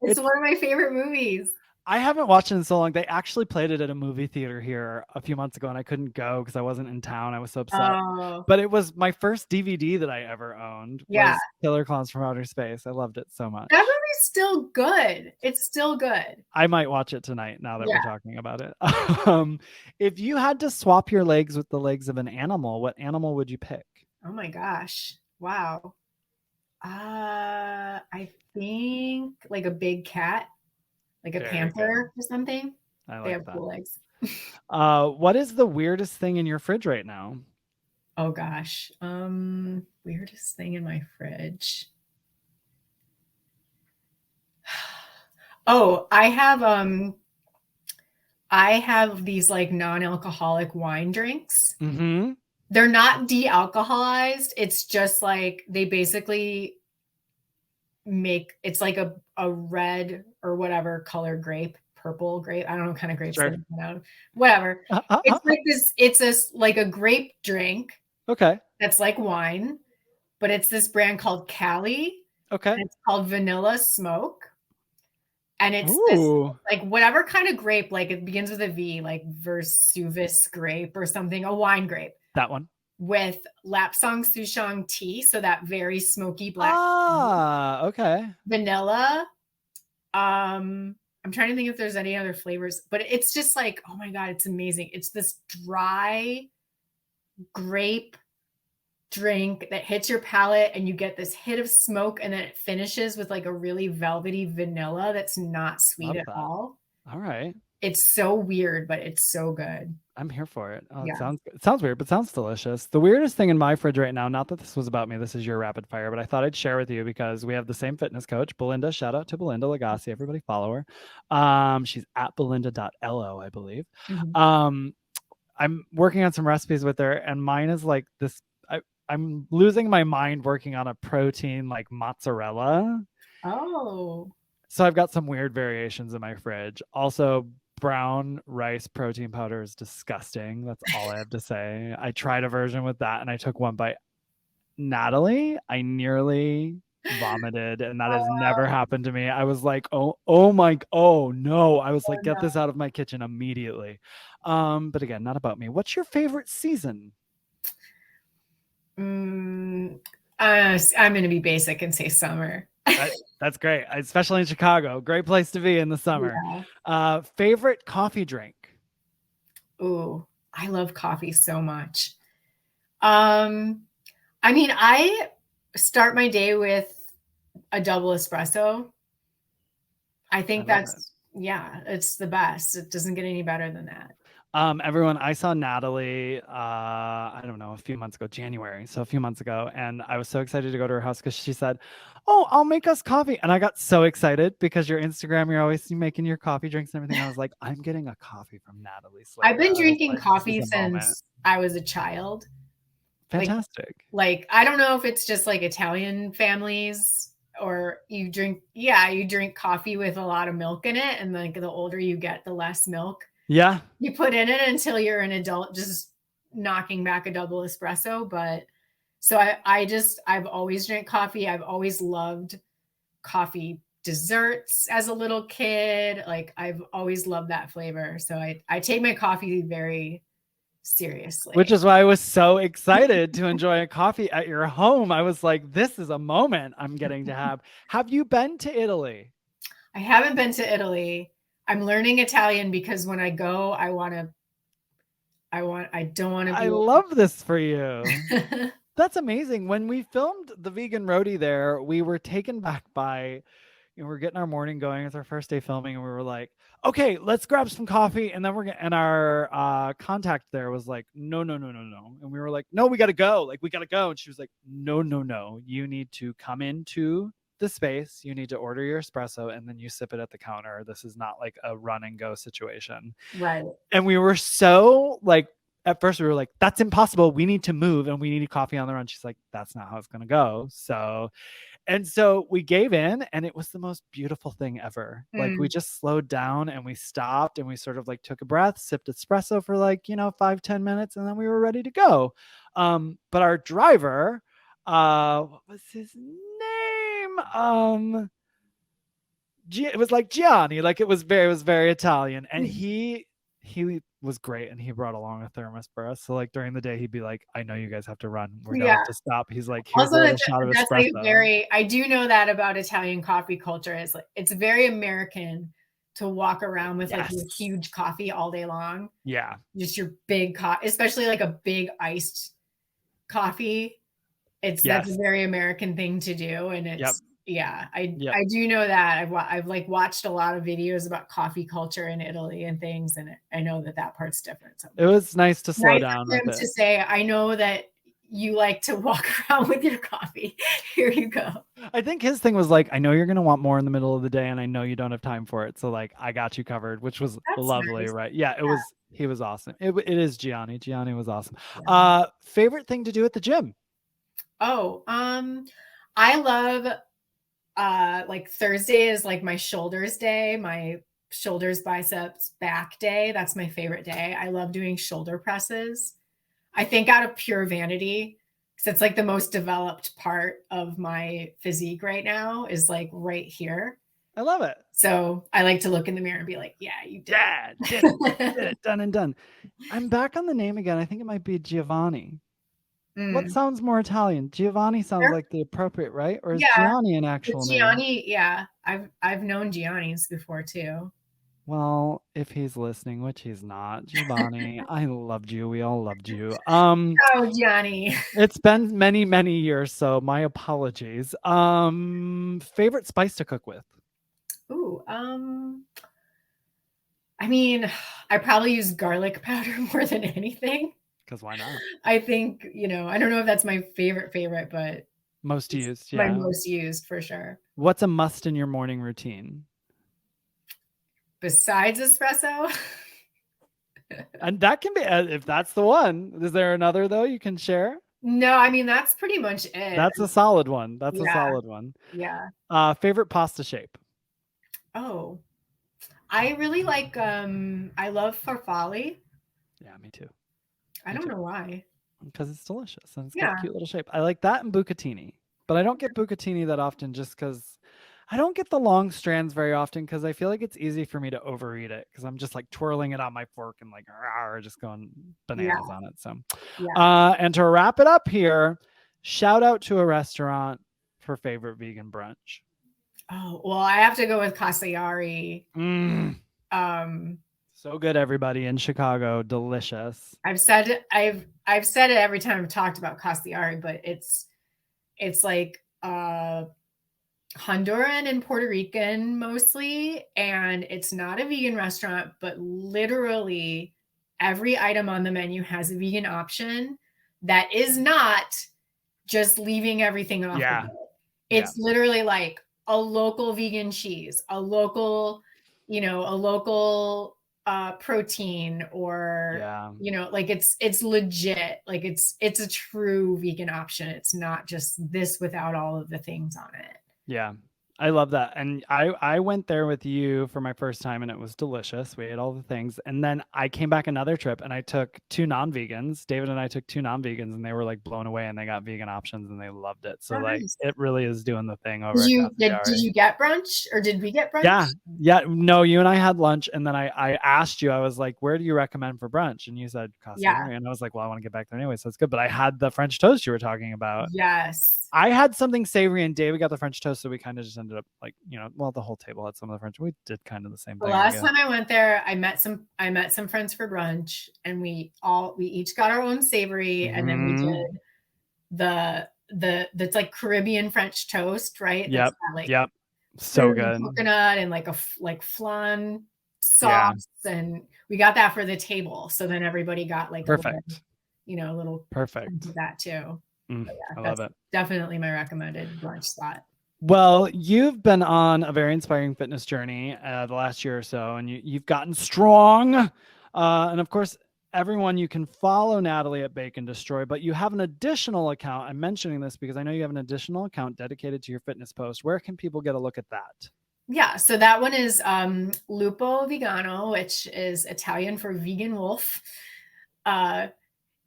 It's one of my favorite movies. I haven't watched it in so long. They actually played it at a movie theater here a few months ago, and I couldn't go because I wasn't in town. I was so upset. But it was my first DVD that I ever owned. Was Killer Clowns from Outer Space. I loved it so much. That movie's still good. It's still good. I might watch it tonight now that we're talking about it. If you had to swap your legs with the legs of an animal, what animal would you pick? Oh my gosh. Wow. I think like a big cat. Like a panther or something. I like they have that. Cool legs. What is the weirdest thing in your fridge right now? Oh gosh. Weirdest thing in my fridge. Oh, I have I have these like non-alcoholic wine drinks. Mm-hmm. They're not de-alcoholized. It's just like they basically make it's like a red or whatever color grape, purple grape. I don't know what kind of grapes Sure. they put out. Whatever. It's like this, it's a like a grape drink Okay. that's like wine, but it's this brand called Cali. Okay. And it's called Vanilla Smoke. And it's this Ooh. like whatever kind of grape, like it begins with a V, like Vesuvius grape or something, a wine grape. That one. With Lapsang Souchong tea, so that very smoky black Ah, okay. vanilla. I'm trying to think if there's any other flavors, but it's just like, oh my God, it's amazing. It's this dry grape drink that hits your palate and you get this hit of smoke and then it finishes with like a really velvety vanilla that's not sweet Love at that. all. All right. It's so weird, but it's so good. I'm here for it. Oh, Yeah. it sounds weird, but sounds delicious. The weirdest thing in my fridge right now, not that this was about me, this is your rapid fire, but I thought I'd share with you because we have the same fitness coach, Belinda. Shout out to Belinda Lagasse. Everybody follow her. She's at belinda.lo, I believe. Mhm. I'm working on some recipes with her, and mine is like this. I'm losing my mind working on a protein like mozzarella. Oh. So I've got some weird variations in my fridge. Also, brown rice protein powder is disgusting. That's all I have to say. I tried a version with that and I took one bite. Natalie, I nearly vomited, and that has never happened to me. I was like, oh no. I was like, get this out of my kitchen immediately. But again, not about me. What's your favorite season? I'm going to be basic and say summer. That's great, especially in Chicago. Great place to be in the summer. Yeah. Favorite coffee drink? Ooh, I love coffee so much. I mean, I start my day with a double espresso. I think it's the best. It doesn't get any better than that. Everyone, I saw Natalie, I don't know, a few months ago, January. So a few months ago. And I was so excited to go to her house because she said, oh, I'll make us coffee. And I got so excited because your Instagram, you're always making your coffee drinks and everything. I was like, I'm getting a coffee from Natalie Slater. I've been drinking coffee since I was a child. Fantastic. Like, I don't know if it's just like Italian families or you drink coffee with a lot of milk in it. And like the older you get, the less milk. Yeah. You put in it until you're an adult, just knocking back a double espresso. But so I've always drank coffee. I've always loved coffee desserts as a little kid. Like I've always loved that flavor. So I take my coffee very seriously. Which is why I was so excited to enjoy a coffee at your home. I was like, this is a moment I'm getting to have. Have you been to Italy? I haven't been to Italy. I'm learning Italian because when I go, I don't want to be. I love this for you. That's amazing. When we filmed the Vegan Roadie there, we were taken back by, we're getting our morning going. It's our first day filming. And we were like, okay, let's grab some coffee. And then and our contact there was like, no. And we were like, no, we got to go. Like, we got to go. And she was like, no. You need to come into the space, you need to order your espresso and then you sip it at the counter. This is not like a run and go situation. Right. And we were so like, at first we were like, that's impossible. We need to move and we need coffee on the run. She's like, that's not how it's going to go. So we gave in and it was the most beautiful thing ever. Like we just slowed down and we stopped and we sort of like took a breath, sipped espresso for like, 5-10 minutes. And then we were ready to go. But our driver, what was his name? It was like Gianni, like it was very Italian, and he was great, and he brought along a thermos for us. So like during the day, he'd be like, "I know you guys have to run. We're gonna have to stop." He's like, "Here's a shot of espresso." Like I do know that about Italian coffee culture is like it's very American to walk around with like your huge coffee all day long. Yeah, just your big coffee, especially like a big iced coffee. That's a very American thing to do, and it's I do know that I've like watched a lot of videos about coffee culture in Italy and things, and I know that part's different. So it was nice to slow down. To say, I know that you like to walk around with your coffee. Here you go. I think his thing was like, I know you're going to want more in the middle of the day and I know you don't have time for it. So like, I got you covered, which was That's lovely, nice. right? Yeah, he was awesome. It is Gianni. Gianni was awesome. Yeah. Favorite thing to do at the gym? Oh, I love like Thursday is like my shoulders day, my shoulders, biceps, back day. That's my favorite day. I love doing shoulder presses. I think out of pure vanity, because it's like the most developed part of my physique right now is like right here. I love it. So I like to look in the mirror and be like, yeah, you did. Yeah, did it. Did it. Done and done. I'm back on the name again. I think it might be Giovanni. What Mm. sounds more Italian? Giovanni sounds Sure. like the appropriate, right? Or is Yeah, Gianni an actual name? Gianni. Yeah, I've known Gianni's before too. Well, if he's listening, which he's not, Giovanni, I loved you. We all loved you. Oh, Gianni. It's been many, many years, so my apologies. Favorite spice to cook with? Ooh, I mean, I probably use garlic powder more than anything. Because why not? I think, I don't know if that's my favorite, but Most it's used, my yeah. most used for sure. What's a must in your morning routine? Besides espresso? And that can be, if that's the one. Is there another, though, you can share? No, I mean, that's pretty much it. That's a solid one. That's a Yeah. solid one. Yeah. Favorite pasta shape? Oh, I really like, I love farfalle. Yeah, me too. I don't know why. Because it's delicious and it's got Yeah. a cute little shape. I like that and bucatini, but I don't get bucatini that often just because I don't get the long strands very often because I feel like it's easy for me to overeat it because I'm just like twirling it on my fork and like just going bananas on it. So, Yeah. and to wrap it up here, shout out to a restaurant for favorite vegan brunch. Oh, well, I have to go with Castellari. So good, everybody in Chicago. Delicious. I've said it every time I've talked about Castellari, but it's like Honduran and Puerto Rican mostly, and it's not a vegan restaurant, but literally every item on the menu has a vegan option that is not just leaving everything off of it. It's literally like a local vegan cheese, a local protein, or like it's legit, like it's a true vegan option. It's not just this without all of the things on it. Yeah, I love that. And I went there with you for my first time and it was delicious. We ate all the things. And then I came back another trip and I took two non-vegans. David and I took two non-vegans and they were like blown away and they got vegan options and they loved it. So nice. It really is doing the thing over did you get brunch, or did we get brunch? Yeah. No, you and I had lunch and then I asked you, I was like, where do you recommend for brunch? And you said Castellari. And I was like, well, I want to get back there anyway. So it's good. But I had the French toast you were talking about. Yes. I had something savory and David got the French toast. So we kind of just ended up like, the whole table had some of the French. We did kind of the same thing. The last time I went there, I met some friends for brunch and we each got our own savory. And then we did that's like Caribbean French toast, right? Yep. Like So good. Coconut and like flan sauce. Yeah. And we got that for the table. So then everybody got like perfect. A little perfect of that too. I love it. Definitely my recommended brunch spot. Well, you've been on a very inspiring fitness journey the last year or so, and you've gotten strong. And of course, everyone, you can follow Natalie at Bake and Destroy, but you have an additional account. I'm mentioning this because I know you have an additional account dedicated to your fitness post. Where can people get a look at that? Yeah, so that one is Lupo Vegano, which is Italian for vegan wolf.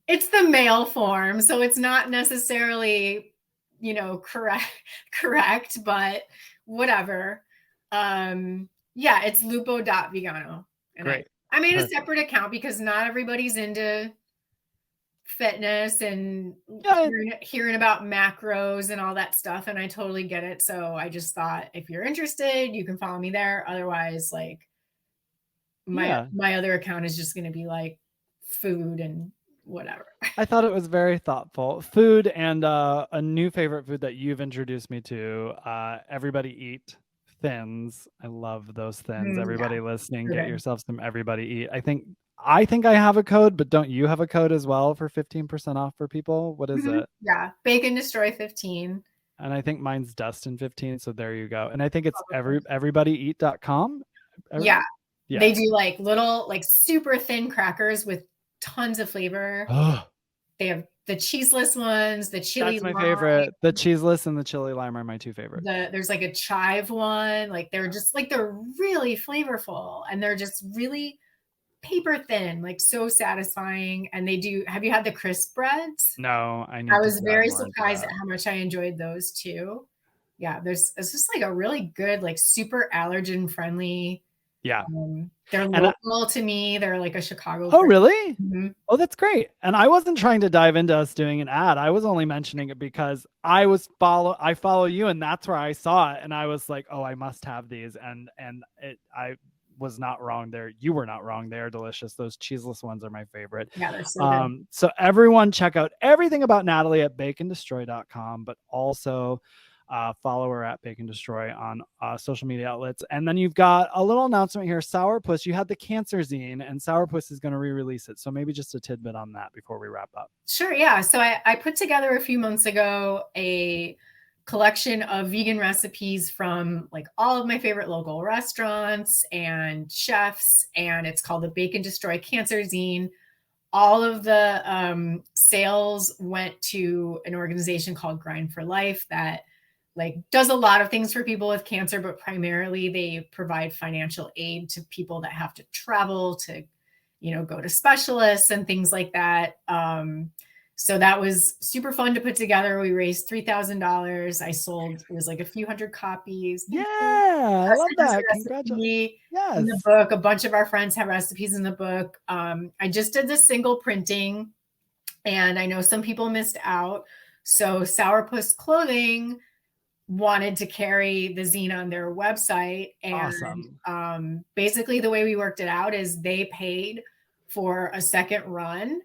It's the male form, so it's not necessarily correct, but whatever. It's lupo.vegano. And great. I made a separate account because not everybody's into fitness and hearing about macros and all that stuff, and I totally get it. So I just thought, if you're interested, you can follow me there. Otherwise, like my other account is just going to be like food and whatever. I thought it was very thoughtful. Food and a new favorite food that you've introduced me to, Everybody Eat Thins. I love those thins. Everybody listening, get yourself some Everybody Eat. I think I think I have a code, but don't you have a code as well for 15% off for people? What is it? Yeah, Bacon Destroy 15. And I think mine's Dustin 15. So there you go. And I think it's everybodyeat.com. Yeah. Yeah. They do like little, like super thin crackers with tons of flavor. They have the cheeseless ones, the chili. That's my favorite. The cheeseless and the chili lime are my two favorites. There's like a chive one. Like they're just like, they're really flavorful and they're just really paper thin, like so satisfying. And they do, have you had the crisp breads? No, I was very surprised at how much I enjoyed those too. Yeah, it's just like a really good, like super allergen friendly. Yeah. They're local to me. They're like a Chicago. Oh, really? Mm-hmm. Oh, that's great. And I wasn't trying to dive into us doing an ad. I was only mentioning it because I follow you, and that's where I saw it. And I was like, oh, I must have these. And I was not wrong there. You were not wrong. They are delicious. Those cheeseless ones are my favorite. Yeah, they're so good. So everyone check out everything about Natalie at bacondestroy.com, but also follow her at Bacon Destroy on social media outlets. And then you've got a little announcement here. Sourpuss, you had the cancer zine, and Sourpuss is going to re-release it. So maybe just a tidbit on that before we wrap up. Sure. Yeah. So I put together a few months ago a collection of vegan recipes from like all of my favorite local restaurants and chefs. And it's called the Bacon Destroy Cancer Zine. All of the sales went to an organization called Grind for Life that like does a lot of things for people with cancer, but primarily they provide financial aid to people that have to travel to, go to specialists and things like that. So that was super fun to put together. We raised $3,000. I sold, it was like a few hundred copies. Yeah, I love that. Congratulations. Yes. In the book, a bunch of our friends have recipes in the book. I just did the single printing and I know some people missed out. So Sourpuss Clothing wanted to carry the zine on their website. And awesome. Basically the way we worked it out is they paid for a second run.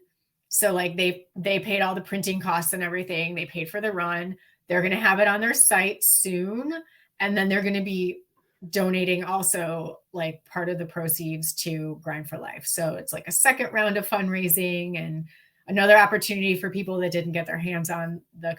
So like they paid all the printing costs and everything. They paid for the run. They're going to have it on their site soon. And then they're going to be donating also like part of the proceeds to Grind for Life. So it's like a second round of fundraising and another opportunity for people that didn't get their hands on the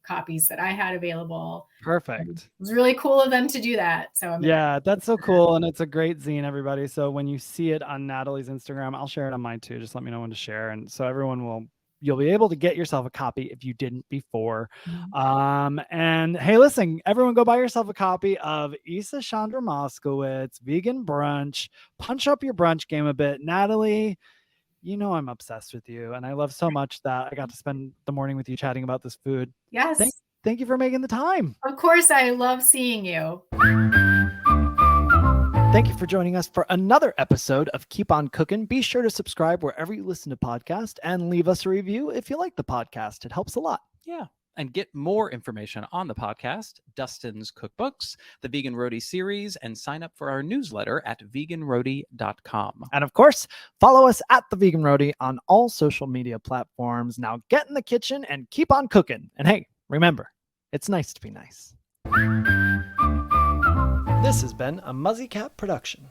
copies that I had available. Perfect. It was really cool of them to do that. So yeah, that's so cool. And it's a great zine, everybody. So when you see it on Natalie's Instagram, I'll share it on mine too. Just let me know when to share. And so you'll be able to get yourself a copy if you didn't before. Mm-hmm. And hey, listen, everyone go buy yourself a copy of Isa Chandra Moskowitz, Vegan Brunch, punch up your brunch game a bit. Natalie, I'm obsessed with you. And I love so much that I got to spend the morning with you chatting about this food. Yes. Thank you for making the time. Of course. I love seeing you. Thank you for joining us for another episode of Keep On Cookin'. Be sure to subscribe wherever you listen to podcasts and leave us a review if you like the podcast. It helps a lot. Yeah. And get more information on the podcast, Dustin's cookbooks, the Vegan Roadie series, and sign up for our newsletter at veganroadie.com. And of course, follow us at The Vegan Roadie on all social media platforms. Now get in the kitchen and keep on cooking. And hey, remember, it's nice to be nice. This has been a Muzzy Cat production.